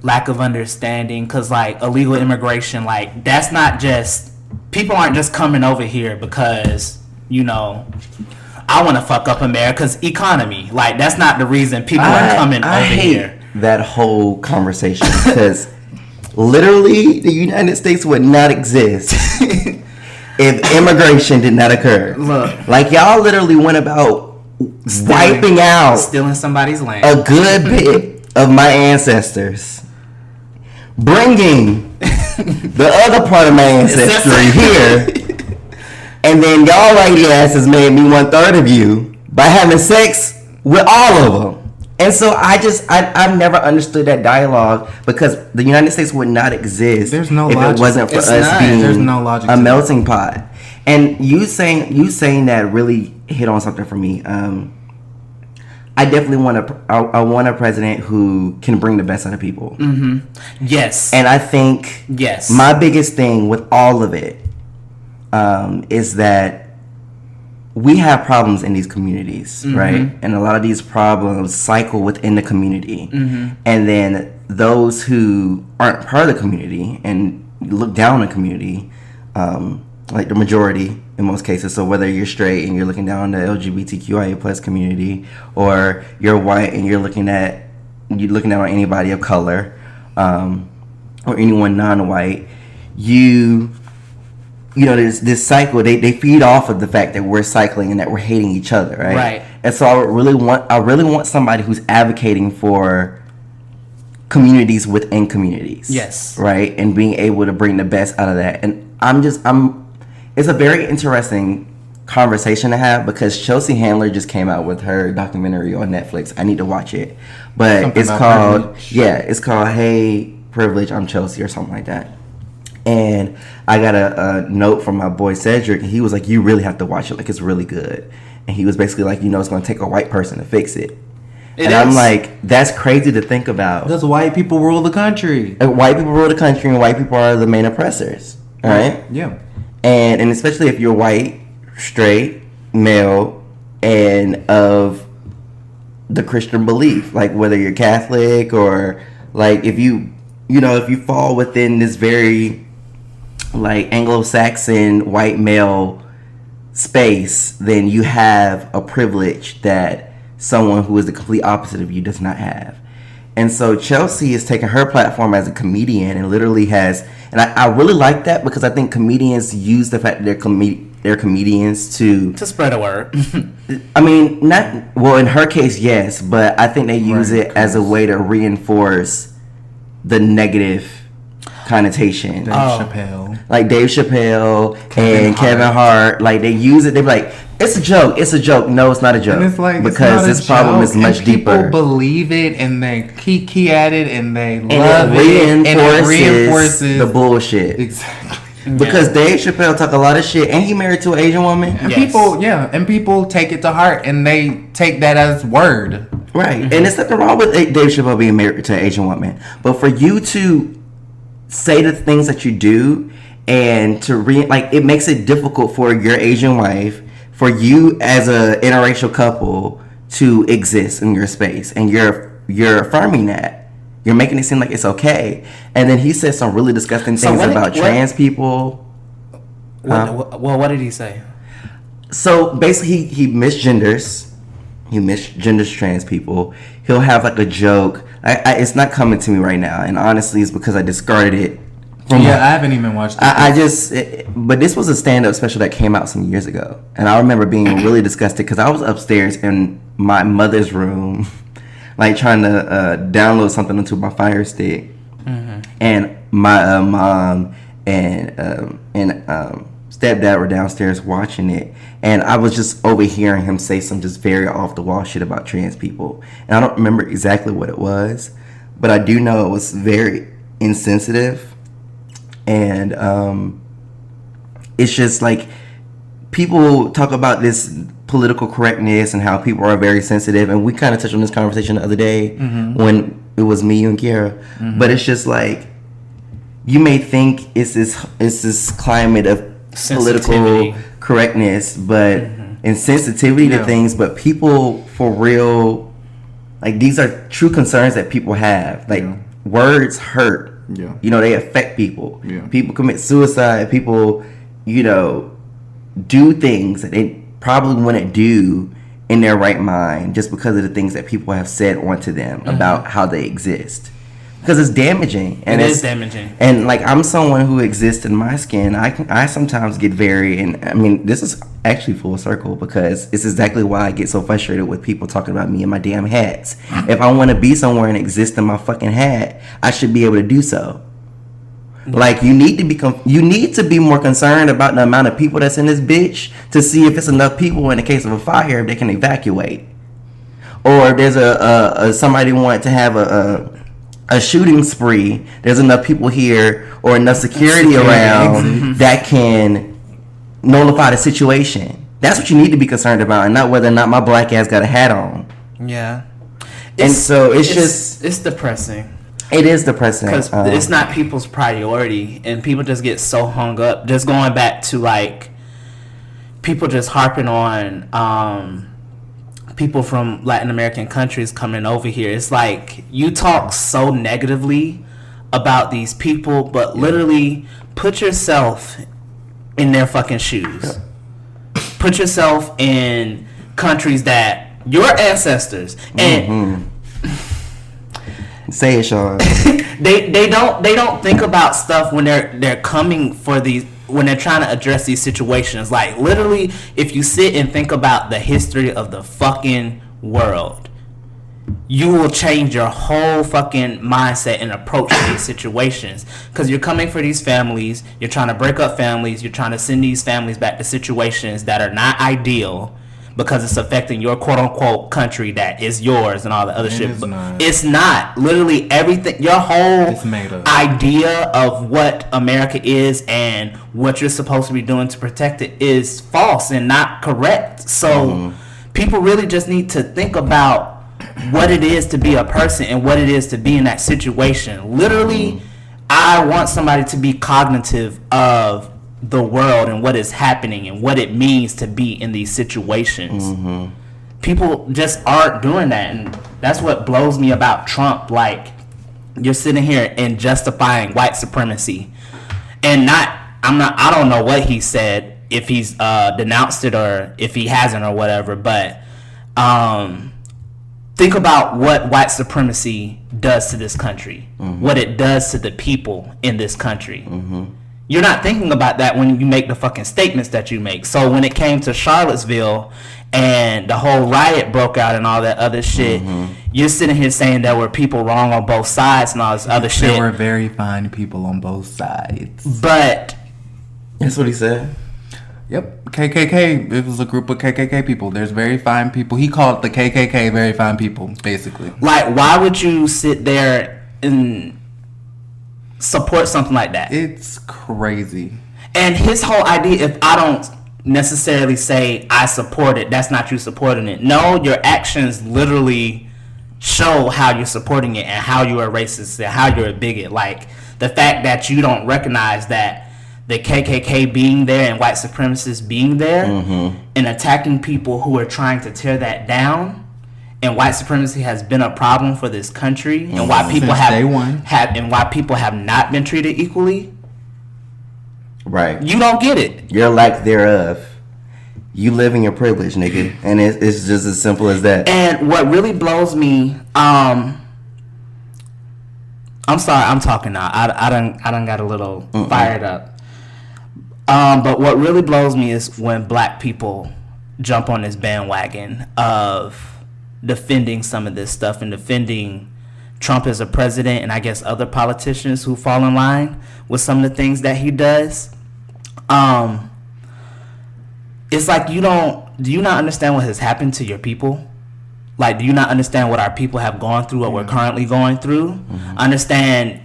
lack of understanding. Because, like, illegal immigration, like, that's not just... People aren't just coming over here because, you know... I want to fuck up America's economy. Like, that's not the reason people are coming over here. That whole conversation, because literally the United States would not exist if immigration did not occur. Look, like, y'all literally went about wiping out stealing somebody's land, a good bit of my ancestors, bringing the other part of my ancestry here. And then y'all lady asses made me 1/3 of you by having sex with all of them. And so I've never understood that dialogue, because the United States would not exist if it wasn't for us being a melting pot. And you saying that really hit on something for me. I definitely want a president who can bring the best out of people. Yes. And I think my biggest thing with all of it is that we have problems in these communities, right? And a lot of these problems cycle within the community. And then those who aren't part of the community and look down on the community, like the majority in most cases. So whether you're straight and you're looking down the LGBTQIA plus community, or you're white and you're looking down on anybody of color, or anyone non-white, you know, there's this cycle. They feed off of the fact that we're cycling and that we're hating each other, right? Right. And so I really want somebody who's advocating for communities within communities. Yes. Right? And being able to bring the best out of that. And it's a very interesting conversation to have, because Chelsea Handler just came out with her documentary on Netflix. I need to watch it. But something it's called Hey Privilege, I'm Chelsea, or something like that. And I got a note from my boy Cedric, and he was like, you really have to watch it, like, it's really good. And he was basically like, it's going to take a white person to fix it. I'm like, that's crazy to think about. Because white people rule the country. White people rule the country, and white people are the main oppressors. All right? Yeah. And especially if you're white, straight, male, and of the Christian belief, like whether you're Catholic or like if you fall within this very like Anglo-Saxon white male space, then you have a privilege that someone who is the complete opposite of you does not have. And so Chelsea is taking her platform as a comedian and literally has, and I really like that because I think comedians use the fact that they're comedians to spread a word. I mean, not well in her case, yes, but I think they use it as a way to reinforce the negative connotation. Dave Chappelle. Like Dave Chappelle and Kevin Hart. Like they use it, they're like, it's a joke, it's a joke. No, it's not a joke. And it's like, because this problem is much deeper. People believe it and they key at it and they love it. And it reinforces the bullshit. Exactly. Because Dave Chappelle talk a lot of shit and he married to an Asian woman. And people take it to heart and they take that as word. Right. And there's nothing wrong with Dave Chappelle being married to an Asian woman. But for you to say the things that you do and to it makes it difficult for your Asian wife, for you as a interracial couple to exist in your space, and you're affirming that. You're making it seem like it's okay. And then he said some really disgusting things about trans people. What did he say? So basically he misgenders trans people. He'll have like a joke. It's not coming to me right now, and honestly, it's because I discarded it. I haven't even watched it. But this was a stand-up special that came out some years ago, and I remember being really disgusted because I was upstairs in my mother's room, like trying to download something onto my Fire Stick, and my mom and stepdad were downstairs watching it, and I was just overhearing him say some just very off the wall shit about trans people, and I don't remember exactly what it was, but I do know it was very insensitive, and it's just like people talk about this political correctness and how people are very sensitive, and we kind of touched on this conversation the other day when it was me, you, and Kiara, but it's just like you may think it's this climate of political correctness, but and sensitivity to things, but people for real, like these are true concerns that people have. Like words hurt. Yeah. They affect people. Yeah. People commit suicide. People, do things that they probably wouldn't do in their right mind just because of the things that people have said onto them about how they exist. Because it's damaging. And it is damaging. And like I'm someone who exists in my skin. I sometimes get and I mean this is actually full circle because it's exactly why I get so frustrated with people talking about me and my damn hats. If I want to be somewhere and exist in my fucking hat, I should be able to do so. Like you need to be more concerned about the amount of people that's in this bitch to see if it's enough people in the case of a fire if they can evacuate, or if there's a somebody wanted to have a shooting spree, there's enough people here or enough security around that can nullify the situation. That's what you need to be concerned about, and not whether or not my black ass got a hat on. Yeah. And so it's depressing. It is depressing. Because it's not people's priority, and people just get so hung up. Just going back to, like, people just harping on people from Latin American countries coming over here. It's like you talk so negatively about these people, but literally put yourself in their fucking shoes. Put yourself in countries that your ancestors and say it, Sean. they don't think about stuff when they're coming for these, when they're trying to address these situations. Like literally, if you sit and think about the history of the fucking world, you will change your whole fucking mindset and approach to these situations. Because you're coming for these families, you're trying to break up families, you're trying to send these families back to situations that are not ideal because it's affecting your quote-unquote country that is yours and all the other shit. But it's not. Literally everything, your whole idea of what America is and what you're supposed to be doing to protect it is false and not correct. So people really just need to think about what it is to be a person and what it is to be in that situation. Literally, I want somebody to be cognitive of the world and what is happening and what it means to be in these situations. People just aren't doing that, and that's what blows me about Trump. Like, you're sitting here and justifying white supremacy, and I don't know what he said, if he's denounced it or if he hasn't or whatever, but think about what white supremacy does to this country, what it does to the people in this country. You're not thinking about that when you make the fucking statements that you make. So when it came to Charlottesville and the whole riot broke out and all that other shit, you're sitting here saying there were people wrong on both sides and all this other shit. There were very fine people on both sides. But that's what he said. Yep, KKK. It was a group of KKK people. There's very fine people. He called the KKK very fine people, basically. Like, why would you sit there and support something like that? It's crazy. And his whole idea, if I don't necessarily say I support it, that's not you supporting it. No, your actions literally show how you're supporting it and how you're a racist and how you're a bigot. Like, the fact that you don't recognize that the KKK being there and white supremacists being there and attacking people who are trying to tear that down, and white supremacy has been a problem for this country, and why people have not been treated equally. Right. You don't get it. Your lack thereof. You live in your privilege, nigga, and it's just as simple as that. And what really blows me, I'm sorry, I'm talking now. I done got a little fired up. But what really blows me is when black people jump on this bandwagon of defending some of this stuff and defending Trump as a president, and I guess other politicians who fall in line with some of the things that he does. It's like, do you not understand what has happened to your people? Like, do you not understand what our people have gone through, what we're currently going through? Understand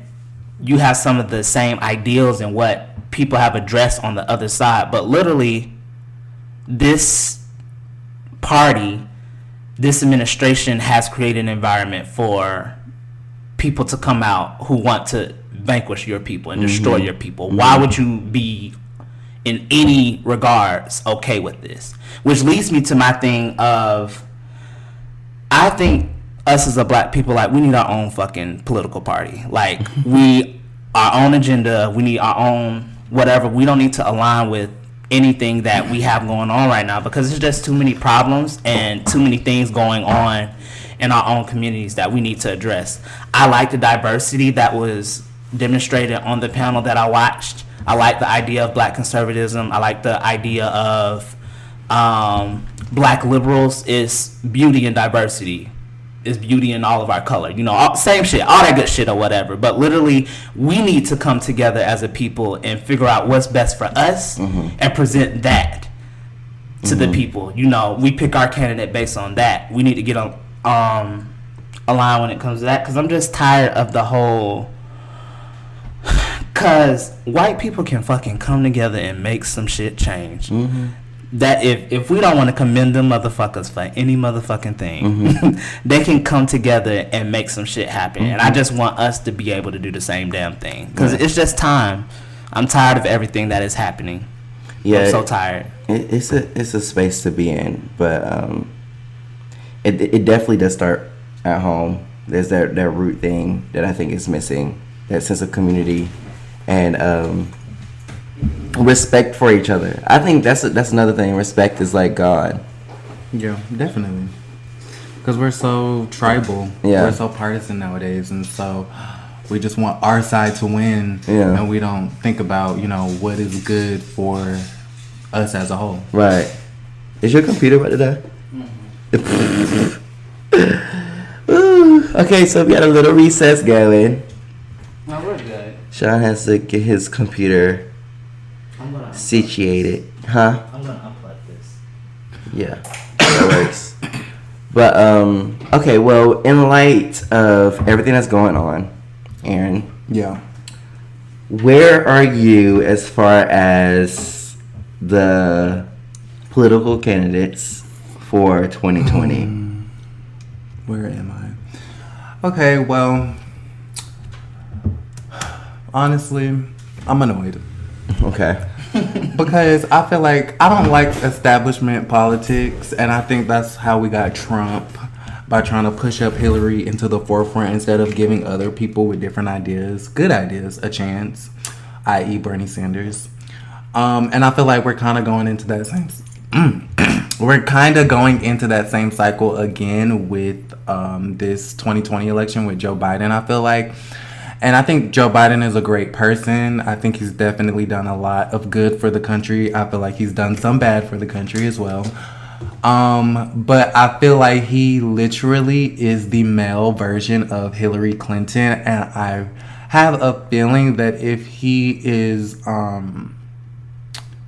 you have some of the same ideals and what people have addressed on the other side, but literally this party, this administration has created an environment for people to come out who want to vanquish your people and destroy your people. Why would you be in any regards okay with this? Which leads me to my thing of, I think us as a black people, like, we need our own fucking political party. Like, our own agenda, we need our own whatever. We don't need to align with anything that we have going on right now, because there's just too many problems and too many things going on in our own communities that we need to address. I like the diversity that was demonstrated on the panel that I watched. I like the idea of black conservatism. I like the idea of black liberals is beauty and diversity. Is beauty in all of our color, same shit, all that good shit or whatever. But literally, we need to come together as a people and figure out what's best for us and present that to the people. We pick our candidate based on that. We need to get on align when it comes to that, because I'm just tired of the whole. Because white people can fucking come together and make some shit change. That if we don't want to commend them motherfuckers for any motherfucking thing, they can come together and make some shit happen. And I just want us to be able to do the same damn thing, because it's just time. I'm tired of everything that is happening. I'm so tired. It's a space to be in, but it definitely does start at home. There's that root thing that I think is missing, that sense of community and respect for each other. I think that's another thing. Respect is like God. Yeah, definitely. Because we're so tribal. Yeah. We're so partisan nowadays, and so we just want our side to win. Yeah. And we don't think about, what is good for us as a whole. Right. Is your computer about to die? Okay, so we got a little recess going. No, we're good. Sean has to get his computer situated. Huh? I'm gonna unplug this. Yeah, that works. But okay, well, in light of everything that's going on, Aaron. Yeah. Where are you as far as the political candidates for 2020? Where am I? Okay, well, honestly, I'm annoyed. Okay. Because I feel like I don't like establishment politics, and I think that's how we got Trump, by trying to push up Hillary into the forefront instead of giving other people with different ideas, good ideas, a chance, i.e. Bernie Sanders. And I feel like we're kind of going into that same cycle again with this 2020 election with Joe Biden, I feel like. And I think Joe Biden is a great person. I think he's definitely done a lot of good for the country. I feel like he's done some bad for the country as well. But I feel like he literally is the male version of Hillary Clinton. And I have a feeling that if he is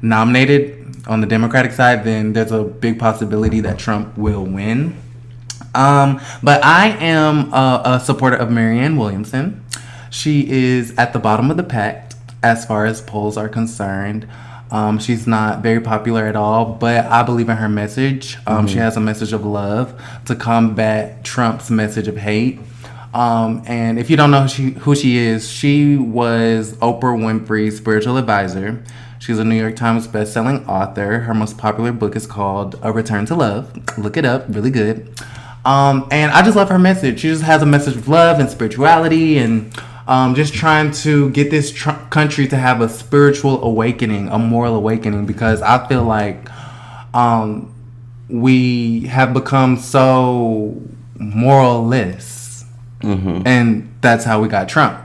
nominated on the Democratic side, then there's a big possibility that Trump will win. But I am a supporter of Marianne Williamson. She is at the bottom of the pack as far as polls are concerned. She's not very popular at all, but I believe in her message. She has a message of love to combat Trump's message of hate. And if you don't know who she is, she was Oprah Winfrey's spiritual advisor. She's a New York Times bestselling author. Her most popular book is called A Return to Love. Look it up, really good. And I just love her message. She just has a message of love and spirituality, and just trying to get this country to have a spiritual awakening, a moral awakening, because I feel like we have become so moralless, and that's how we got Trump.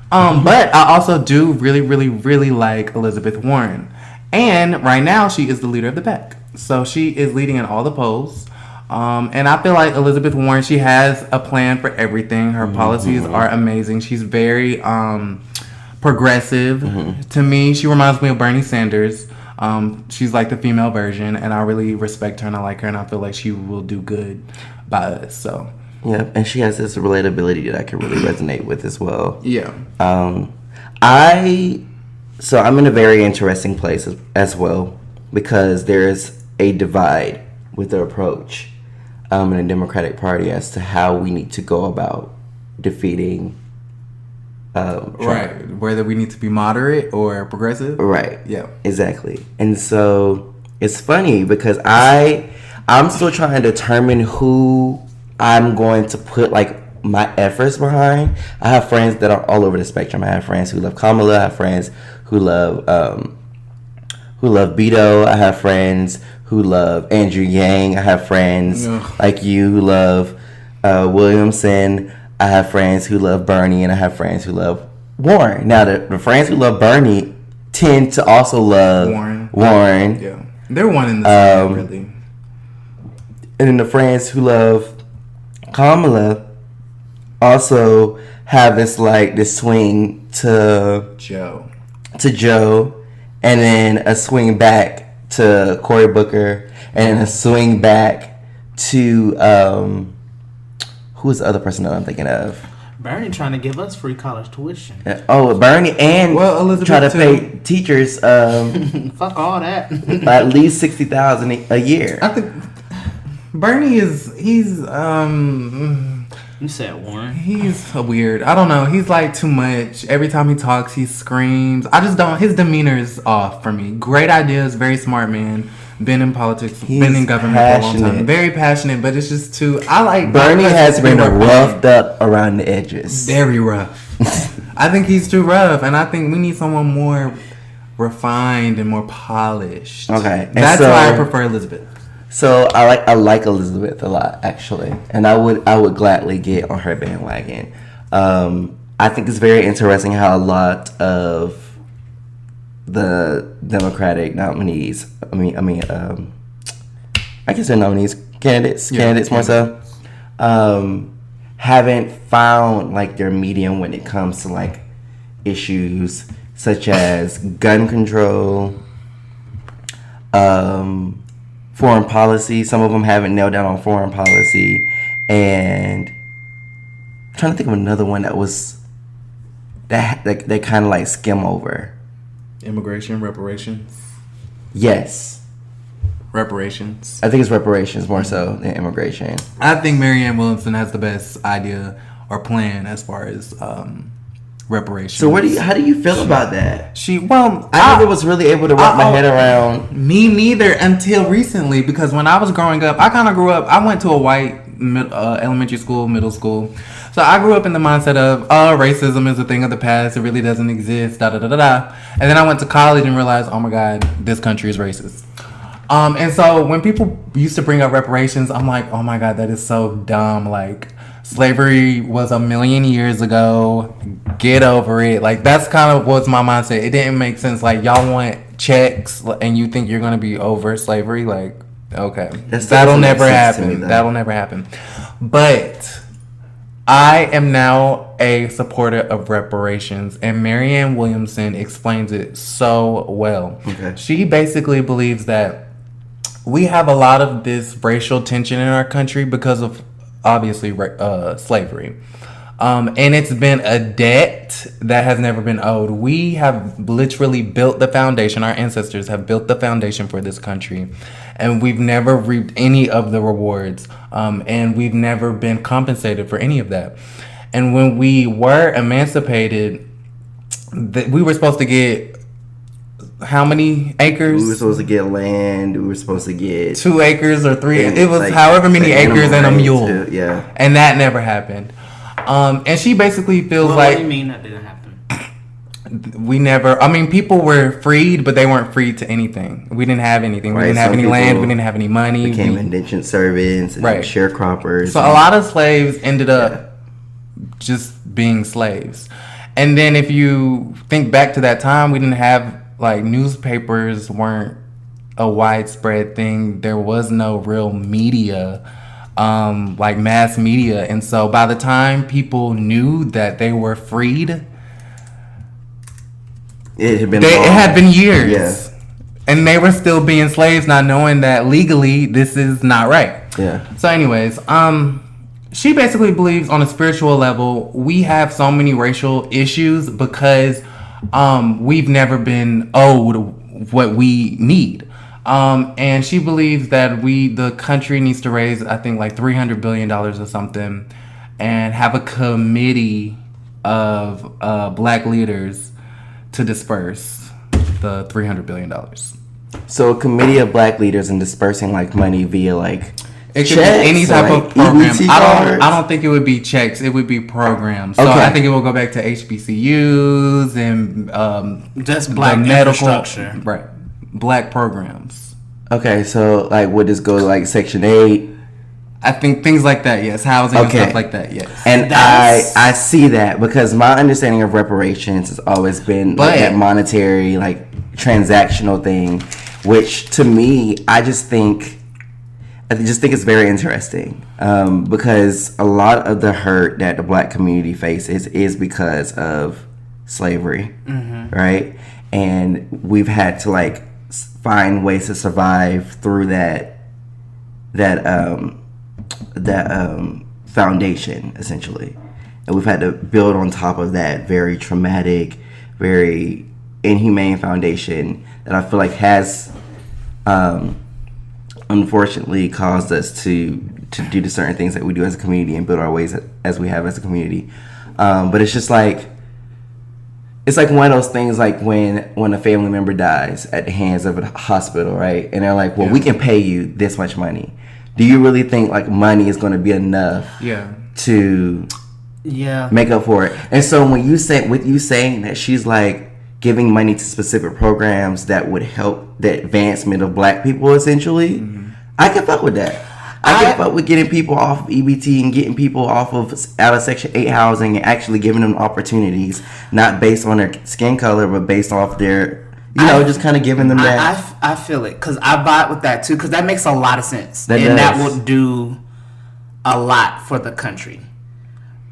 But I also do really, really, really like Elizabeth Warren, and right now she is the leader of the pack. So she is leading in all the polls. And I feel like Elizabeth Warren, she has a plan for everything. Her policies are amazing. She's very progressive. To me, she reminds me of Bernie Sanders. She's like the female version, and I really respect her and I like her, and I feel like she will do good by us. So yeah, and she has this relatability that I can really resonate with as well. Yeah. I'm in a very interesting place as well, because there's a divide with the approach in the Democratic Party as to how we need to go about defeating Trump. Right. Whether we need to be moderate or progressive. Right. Yeah. Exactly. And so it's funny because I'm still trying to determine who I'm going to put like my efforts behind. I have friends that are all over the spectrum. I have friends who love Kamala. I have friends who love Beto. I have friends who love Andrew Yang. I have friends like you who love Williamson. I have friends who love Bernie, and I have friends who love Warren. Now, the friends who love Bernie tend to also love Warren. Yeah, they're one in the same, really. And then the friends who love Kamala also have this swing to Joe, and then a swing back to Cory Booker, and a swing back to who's the other person that I'm thinking of? Bernie trying to give us free college tuition. Bernie and Elizabeth try to pay teachers fuck all that. at least $60,000 a year. I think Bernie he's You said Warren. He's weird. I don't know. He's like too much. Every time he talks, he screams. I just don't. His demeanor is off for me. Great ideas. Very smart man. Been in politics. Been in government for a long time. Very passionate, but it's just too. Bernie has been roughed up around the edges. Very rough. I think he's too rough, and I think we need someone more refined and more polished. Okay, that's why I prefer Elizabeth. So I like Elizabeth a lot, actually, and I would gladly get on her bandwagon. I think it's very interesting how a lot of the Democratic nominees, I guess they're nominees, candidates more so, haven't found like their medium when it comes to like issues such as gun control, foreign policy. Some of them haven't nailed down on foreign policy, and I'm trying to think of another one that was that they kind of like skim over. Immigration, reparations. Yes, reparations. I think it's reparations more so than immigration. I think Marianne Williamson has the best idea or plan as far as reparations. So how do you feel about that? I never was really able to wrap my head around. Me neither until recently, because when I was growing up, I went to a white elementary school, middle school. So I grew up in the mindset of, racism is a thing of the past. It really doesn't exist, da da da da da. And then I went to college and realized, oh my God, this country is racist. And so when people used to bring up reparations, I'm like, oh my God, that is so dumb. Like, slavery was 1,000,000 years ago. Get over it. Like, that's kind of what's my mindset. It didn't make sense. Like, y'all want checks and you think you're going to be over slavery? Like, okay. That'll never happen. That'll never happen. But I am now a supporter of reparations, and Marianne Williamson explains it so well. Okay. She basically believes that we have a lot of this racial tension in our country because of, obviously, slavery. And it's been a debt that has never been owed. We have literally built the foundation. Our ancestors have built the foundation for this country. And we've never reaped any of the rewards. And we've never been compensated for any of that. And when we were emancipated, we were supposed to get how many acres? We were supposed to get land. We were supposed to get 2 acres or 3. It was like, however many acres and a mule. Yeah. And that never happened. And she basically feels like... What do you mean that didn't happen? People were freed, but they weren't freed to anything. We didn't have anything. We didn't have any land. We didn't have any money. Became indentured servants and sharecroppers. So a lot of slaves ended up just being slaves. And then if you think back to that time, we didn't have... Like, newspapers weren't a widespread thing. There was no real media, like mass media. And so by the time people knew that they were freed, it had been years. Yeah. And they were still being slaves, not knowing that legally this is not right. Yeah. So anyways, she basically believes on a spiritual level, we have so many racial issues because we've never been owed what we need. And she believes that the country needs to raise, I think, like $300 billion or something, and have a committee of black leaders to disperse the $300 billion. So a committee of black leaders and dispersing like money via like it could checks, be any type like of program. EBT I don't think it would be checks. It would be programs. So I think it will go back to HBCUs and just black infrastructure, right? Black programs. Okay, so like would this go to like Section 8? I think things like that. Yes, housing and stuff like that. Yes, and I see that because my understanding of reparations has always been like that monetary, like transactional thing, which to me, I just think it's very interesting because a lot of the hurt that the black community faces is because of slavery, right? And we've had to like find ways to survive through that foundation, essentially. And we've had to build on top of that very traumatic, very inhumane foundation that I feel like has unfortunately caused us to do the certain things that we do as a community and build our ways as we have as a community. But it's just like, it's like one of those things like when a family member dies at the hands of a hospital, right? And they're like, well, we can pay you this much money. Do you really think like money is going to be enough to make up for it? And so when you say, with you saying that she's like giving money to specific programs that would help the advancement of black people, essentially, I can fuck with that. I can fuck with getting people off of EBT and getting people out of Section 8 housing and actually giving them opportunities, not based on their skin color, but based off their, just kind of giving them that. I feel it because I vibe with that too because that makes a lot of sense That would do a lot for the country.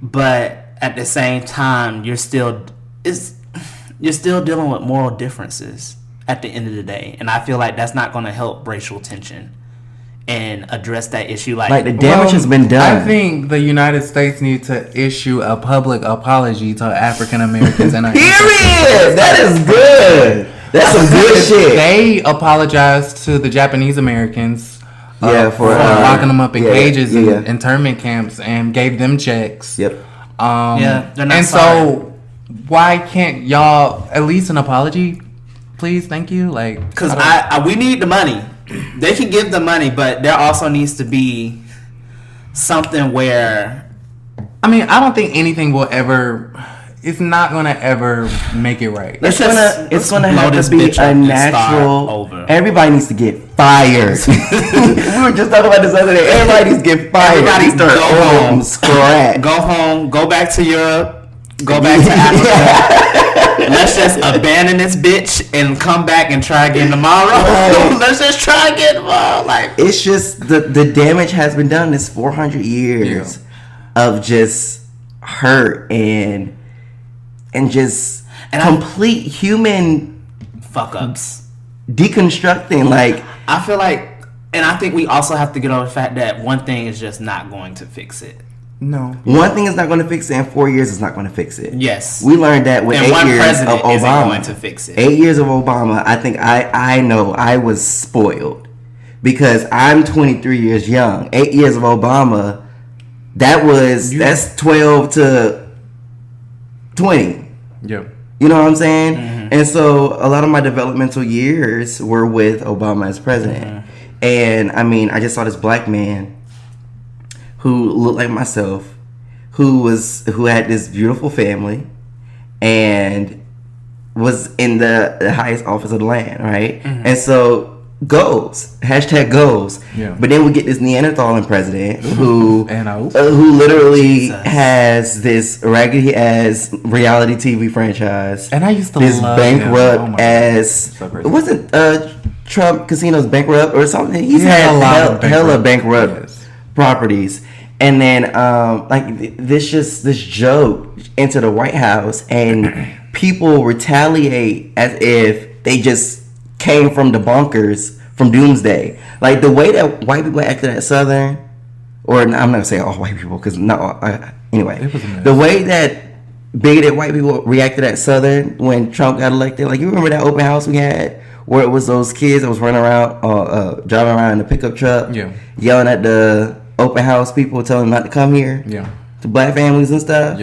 But at the same time, you're still dealing with moral differences at the end of the day, and I feel like that's not going to help racial tension and address that issue. Like the damage has been done. I think the United States needs to issue a public apology to African Americans and period. That is good. That's some good shit. They apologized to the Japanese Americans for locking them up in cages in internment camps and gave them checks. Yep. they're not and sorry. so why can't y'all at least an apology, please? Thank you. Like, because we need the money. They can give the money, but there also needs to be something where. I mean, I don't think anything will ever. It's not gonna ever make it right. It's gonna have to be a natural. Everybody needs to get fired. We were just talking about this other day. Everybody needs to get fired. Everybody start go home. Scratch. Go home. Go back to Europe. Go back to Africa. Let's just abandon this bitch and come back and try again tomorrow. Let's just try again tomorrow. Like, it's just the damage has been done. This 400 years of just hurt and just complete human fuck ups, deconstructing. Like, I feel like, and I think we also have to get over the fact that one thing is just not going to fix it. No. One thing is not going to fix it, and 4 years is not going to fix it. Yes. We learned that with 8 years of Obama. Isn't going to fix it. 8 years of Obama, I think I know I was spoiled because I'm 23 years young. 8 years of Obama, that's 12 to 20. Yeah. You know what I'm saying? Mm-hmm. And so a lot of my developmental years were with Obama as president. Mm-hmm. And I mean, I just saw this black man who looked like myself, who had this beautiful family, and was in the highest office of the land, right? Mm-hmm. And so goals, #goals. Yeah. But then we get this Neanderthal president who literally has this raggedy ass reality TV franchise. And I used to this love bankrupt ass. It wasn't Trump Casinos bankrupt or something. He's had a lot of hella bankrupt properties. And then this joke into the White House, and people retaliate as if they just came from the bunkers from Doomsday. Like the way that white people acted at Southern, or I'm not gonna say all white people because anyway, the way that bigoted white people reacted at Southern when Trump got elected. Like, you remember that open house we had where it was those kids that was running around, driving around in the pickup truck, yelling at the open house people, telling them not to come here, to black families and stuff.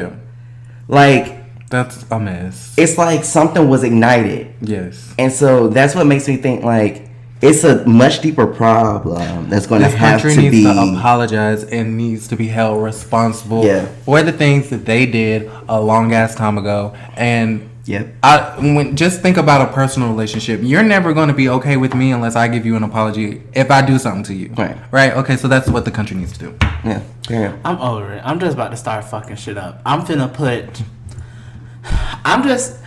Like, that's a mess. It's like something was ignited. Yes. And so that's what makes me think, like, it's a much deeper problem that's going to have to be. This country needs to apologize and needs to be held responsible for the things that they did a long ass time ago. And just think about a personal relationship. You're never going to be okay with me unless I give you an apology if I do something to you. Right? Okay, so that's what the country needs to do. Yeah. I'm over it. I'm just about to start fucking shit up. I'm just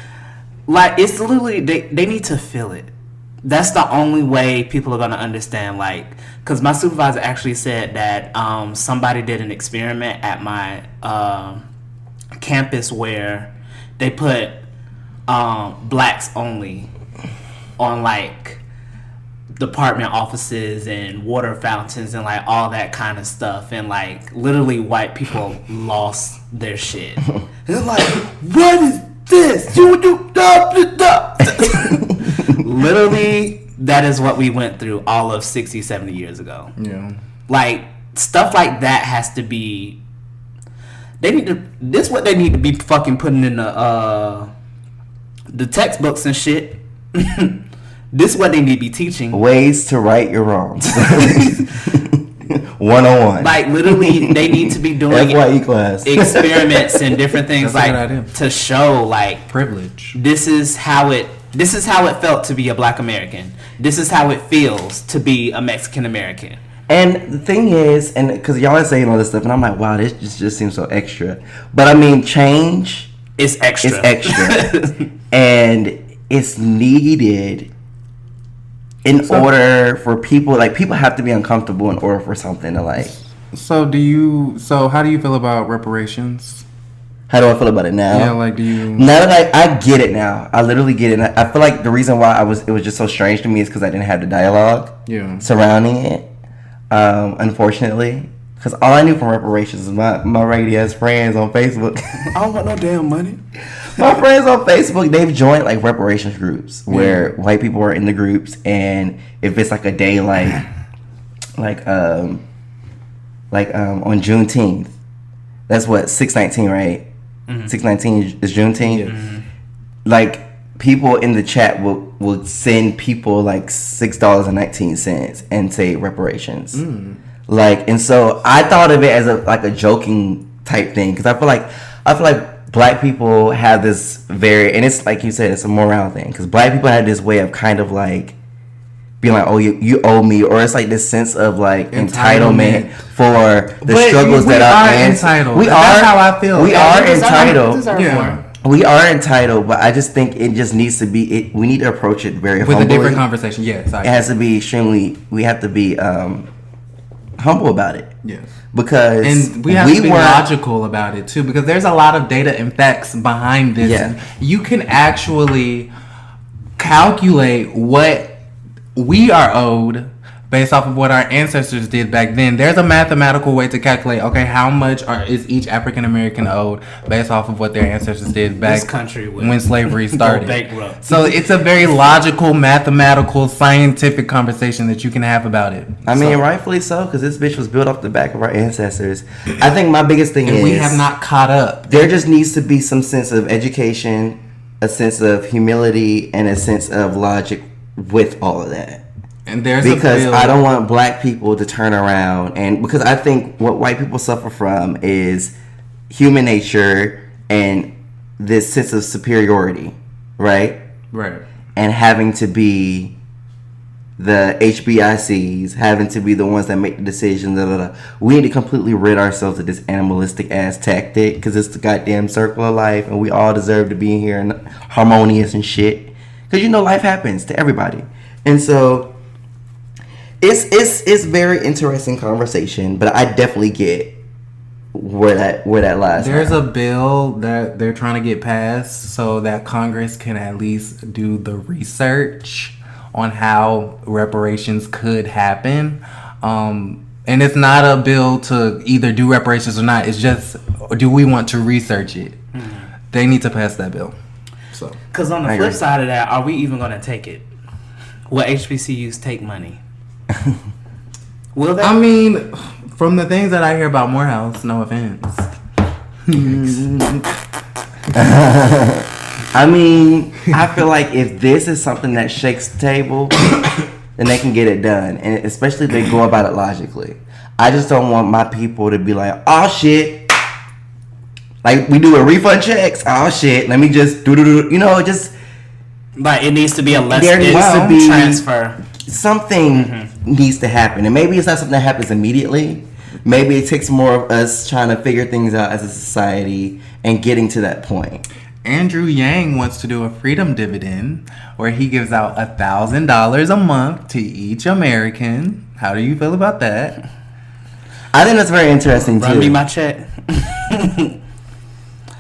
like, it's literally they need to feel it. That's the only way people are gonna understand. Like, because my supervisor actually said that somebody did an experiment at my campus where they put blacks only on like department offices and water fountains and like all that kind of stuff, and like literally white people lost their shit. They're like, what is this? You do literally, that is what we went through all of 60, 70 years ago. Yeah. Like, stuff like that has to be, this is what they need to be fucking putting in the textbooks and shit. This is what they need to be teaching. Ways to right your wrongs. 101. Like, literally, they need to be doing FYE class. Experiments and different things, like, to show, like, privilege. This is how it felt to be a black American. This is how it feels to be a Mexican American. And the thing is, and because y'all are saying all this stuff, and I'm like, wow, this just seems so extra. But I mean, change is extra. It's extra. And it's needed in order for people, like, people have to be uncomfortable in order for something to, like. So how do you feel about reparations? How do I feel about it now? Yeah, like, do you... Now that I get it now. I literally get it. I feel like the reason why it was just so strange to me is because I didn't have the dialogue surrounding it, unfortunately. Because all I knew from reparations is my raggedy ass friends on Facebook. I don't want no damn money. My friends on Facebook, they've joined like reparations groups where white people are in the groups, and if it's like a day like on Juneteenth, that's what 6/19, right? 619 is Juneteenth. Like, people in the chat will send people like $6.19 and say reparations. Like, and so I thought of it as a joking type thing, because I feel like black people have this and it's like you said, it's a morale thing, because black people have this way of kind of like being like, oh, you owe me, or it's like this sense of like entitlement for the struggles that are entitled. That's how I feel. We are entitled. We are entitled, but I just think it just needs to be. We need to approach it very with humbly. A different conversation. Yes, it has to be extremely. We have to be humble about it. Yes, because we have to be logical about it too. Because there's a lot of data and facts behind this. Yeah. You can actually calculate what we are owed based off of what our ancestors did back then. There's a mathematical way to calculate, okay, how much is each African American owed based off of what their ancestors did back this country when slavery started. So it's a very logical, mathematical, scientific conversation that you can have about it. I mean, rightfully so, because this bitch was built off the back of our ancestors. I think my biggest thing is... we have not caught up. There just needs to be some sense of education, a sense of humility, and a sense of logic with all of that. And there's because I don't want black people to turn around, and because I think what white people suffer from is human nature and this sense of superiority, right? Right. And having to be the HBICs, having to be the ones that make the decisions. We need to completely rid ourselves of this animalistic ass tactic, because it's the goddamn circle of life, and we all deserve to be here and harmonious and shit. Because life happens to everybody, and so. It's very interesting conversation, but I definitely get where that lies. There's a bill that they're trying to get passed so that Congress can at least do the research on how reparations could happen. And it's not a bill to either do reparations or not. It's just, do we want to research it? They need to pass that bill. So, because on the flip side of that, are we even going to take it? Will HBCUs take money? Will they? I mean, from the things that I hear about Morehouse, no offense. I mean, I feel like if this is something that shakes the table, then they can get it done, and especially if they go about it logically. I just don't want my people to be like, oh shit, like we do a refund checks. Oh shit, let me just do. Just like it needs to be a less transfer. Something needs to happen, and maybe it's not something that happens immediately. Maybe it takes more of us trying to figure things out as a society and getting to that point. Andrew Yang wants to do a freedom dividend where he gives out $1,000 a month to each American. How do you feel about that? I think that's very interesting too. Run me my check.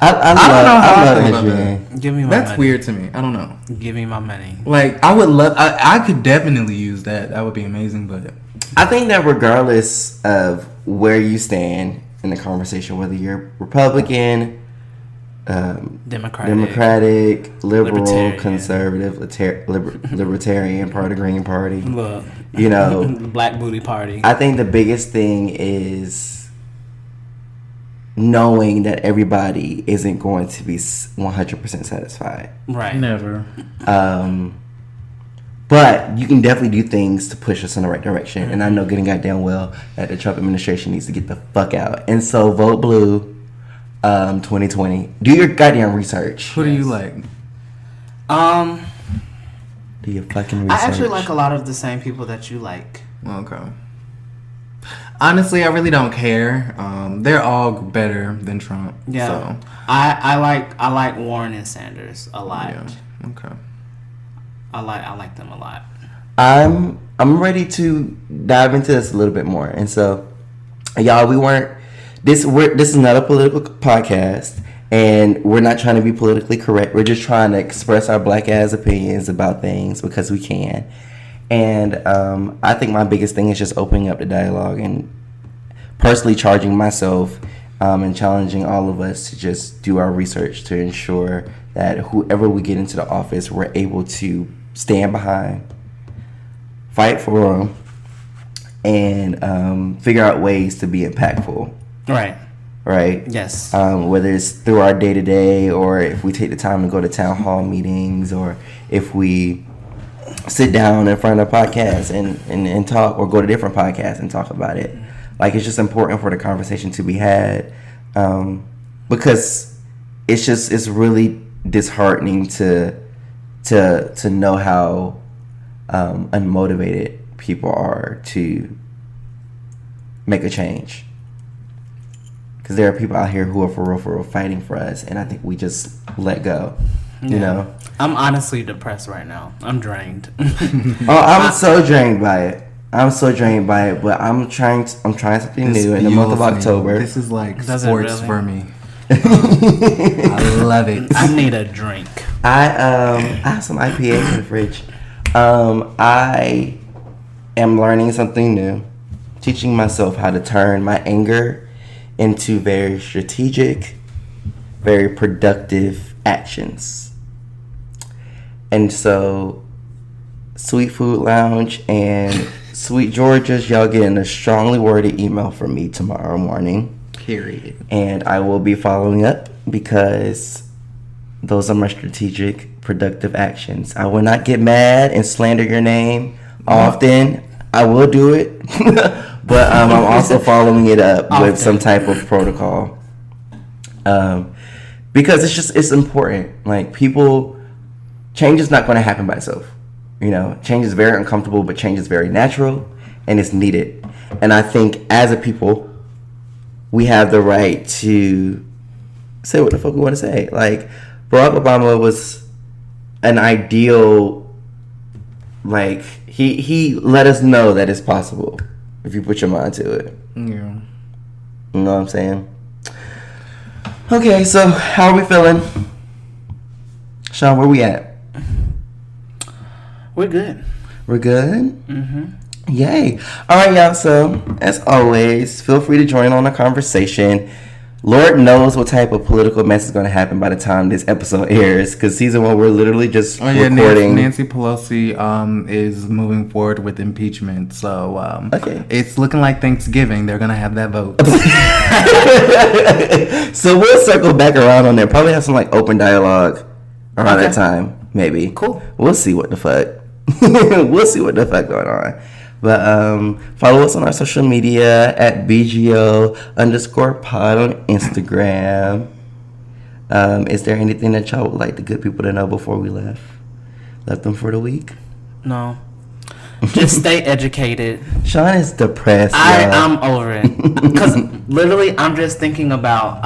I love Andrew Yang. Give me my That's money. Weird to me. I don't know. Give me my money. Like, I would love... I could definitely use that. That would be amazing, but... I think that regardless of where you stand in the conversation, whether you're Republican, Democratic, liberal, conservative, libertarian, part of the Green Party, look, Black Booty Party. I think the biggest thing is knowing that everybody isn't going to be 100% satisfied. Right. Never. But you can definitely do things to push us in the right direction. And I know getting goddamn well that the Trump administration needs to get the fuck out. And so vote blue 2020. Do your goddamn research. Who do you like? Do your fucking research. I actually like a lot of the same people that you like. Okay. Honestly, I really don't care. They're all better than Trump. Yeah. So. I like Warren and Sanders a lot. Yeah. Okay. I like them a lot. I'm ready to dive into this a little bit more. And so, y'all, this is not a political podcast, and we're not trying to be politically correct. We're just trying to express our black ass opinions about things because we can. And I think my biggest thing is just opening up the dialogue and personally charging myself and challenging all of us to just do our research to ensure that whoever we get into the office, we're able to stand behind, fight for them, and figure out ways to be impactful. Right. right? Yes. Whether it's through our day to day, or if we take the time to go to town hall meetings, or if we sit down in front of podcasts and talk, or go to different podcasts and talk about it. Like, it's just important for the conversation to be had, because it's really disheartening to know how unmotivated people are to make a change. Because there are people out here who are for real fighting for us, and I think we just let go. You know, I'm honestly depressed right now. I'm drained. I'm so drained by it. But I'm trying something new in the month of October. This is like Does sports really? for me. I love it. I need a drink. I have some IPA in the fridge. I am learning something new, teaching myself how to turn my anger into very strategic, very productive actions. And so, Sweet Food Lounge and Sweet Georgia's, y'all getting a strongly worded email from me tomorrow morning. Period. And I will be following up, because those are my strategic, productive actions. I will not get mad and slander your name often. I will do it. But I'm also following it up with some type of protocol. Because it's important. Like, change is not going to happen by itself. You know, change is very uncomfortable, but change is very natural, and it's needed. And I think as a people, we have the right to say what the fuck we want to say. Like, Barack Obama was an ideal, like, he let us know that it's possible if you put your mind to it. Yeah. You know what I'm saying? Okay, so how are we feeling? Sean, where we at? We're good. We're good? Mm-hmm. Yay. All right, y'all. So, as always, feel free to join on the conversation. Lord knows what type of political mess is going to happen by the time this episode airs, because season 1, we're literally just recording. Nancy Pelosi is moving forward with impeachment. So, okay. It's looking like Thanksgiving. They're going to have that vote. So, we'll circle back around on there. Probably have some, like, open dialogue around that time. Maybe. Cool. We'll see what the fuck. We'll see what the fuck going on. But follow us on our social media at BGO_pod on Instagram. Is there anything that y'all would like the good people to know before we left them for the week? No. Just stay educated. Sean is depressed. I'm over it. Because literally, I'm just thinking about,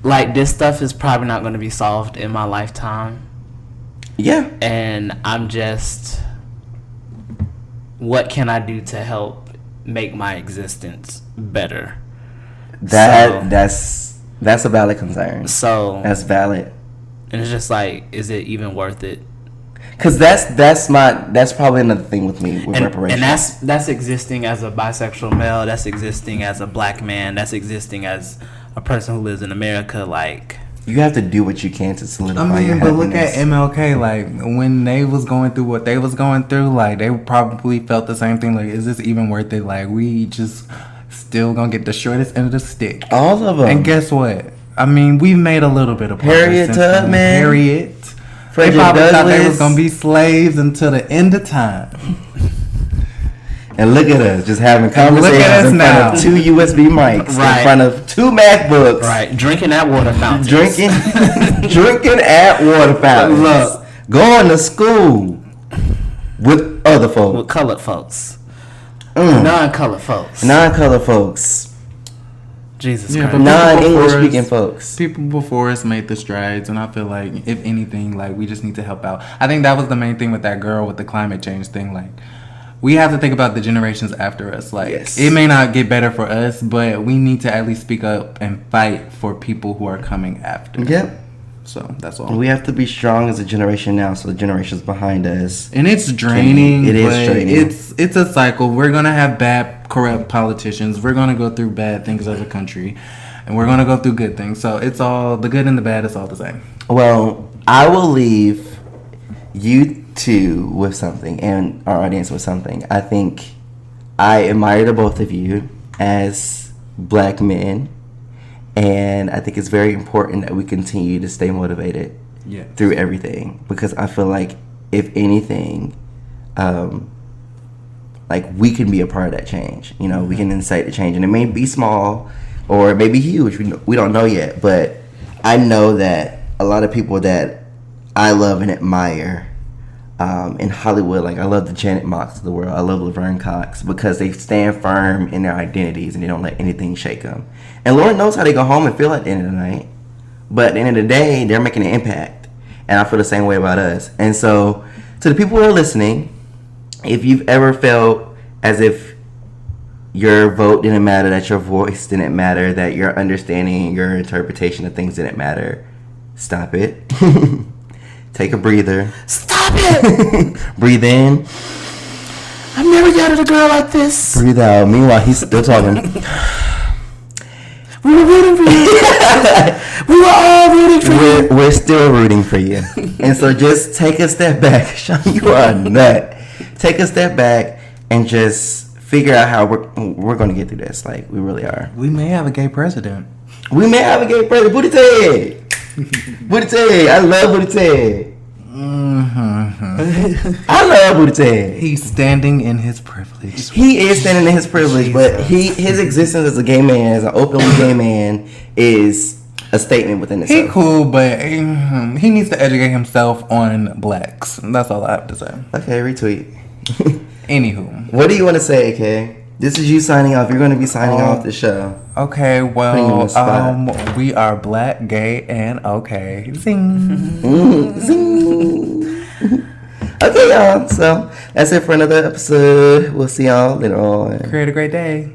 like, this stuff is probably not going to be solved in my lifetime. Yeah. And I'm just, what can I do to help make my existence better? That's a valid concern. So that's valid. And it's just like, is it even worth it? Because that's probably another thing with me with reparations. And that's existing as a bisexual male. That's existing as a black man. That's existing as a person who lives in America. Like, you have to do what you can to solidify your happiness. But look at MLK. Like, when they was going through what they was going through, like, they probably felt the same thing. Like, is this even worth it? Like, we just still gonna get the shortest end of the stick. All of them. And guess what? I mean, we've made a little bit of progress. Harriet Tubman. Harriet. They probably thought they was gonna be slaves until the end of time. And look at us, just having conversations in front of 2 USB mics, in front of 2 MacBooks. Right, drinking at water fountains. Drinking at water fountains. Look, going to school with other folks. With colored folks. Non-colored folks. Jesus Christ. Non-English speaking folks. People before us made the strides, and I feel like, if anything, like, we just need to help out. I think that was the main thing with that girl with the climate change thing. Like, we have to think about the generations after us. Like, It may not get better for us, but we need to at least speak up and fight for people who are coming after. Yep. So that's all. We have to be strong as a generation now, so the generations behind us. And it's draining. It is draining. It's a cycle. We're gonna have bad, corrupt politicians. We're gonna go through bad things as a country, and we're gonna go through good things. So it's all the good and the bad. It's all the same. Well, I will leave you two with something, and our audience with something. I think I admire the both of you as black men. And I think it's very important that we continue to stay motivated through everything, because I feel like if anything, like we can be a part of that change. You know, we can incite the change, and it may be small or it may be huge. We don't know yet, but I know that a lot of people that I love and admire in Hollywood, like I love the Janet Mocks of the world. I love Laverne Cox, because they stand firm in their identities and they don't let anything shake them. And Lord knows how they go home and feel at the end of the night. But at the end of the day, they're making an impact. And I feel the same way about us. And so, to the people who are listening, if you've ever felt as if your vote didn't matter, that your voice didn't matter, that your understanding, your interpretation of things didn't matter, stop it. Take a breather. Stop it! Breathe in. I've never dated a girl like this. Breathe out. Meanwhile, he's still talking. We were rooting for you. We were all rooting for you. We're still rooting for you. And so just take a step back. Sean, you are a nut. Take a step back and just figure out how we're going to get through this. Like, we really are. We may have a gay president. We may have a gay president. Booty Ted. Booty Ted. I love Booty Ted. I love Booty Ted. He's standing in his privilege. He is standing in his privilege, but his existence as a gay man, as an openly gay man, is a statement within itself. He cool, but he needs to educate himself on blacks. That's all I have to say. Okay, retweet. Anywho. What do you want to say, Kay? This is you signing off. You're going to be signing off the show. Okay, well, we are black, gay, and okay. Zing. Zing. Okay, y'all. So that's it for another episode. We'll see y'all later on. Create a great day.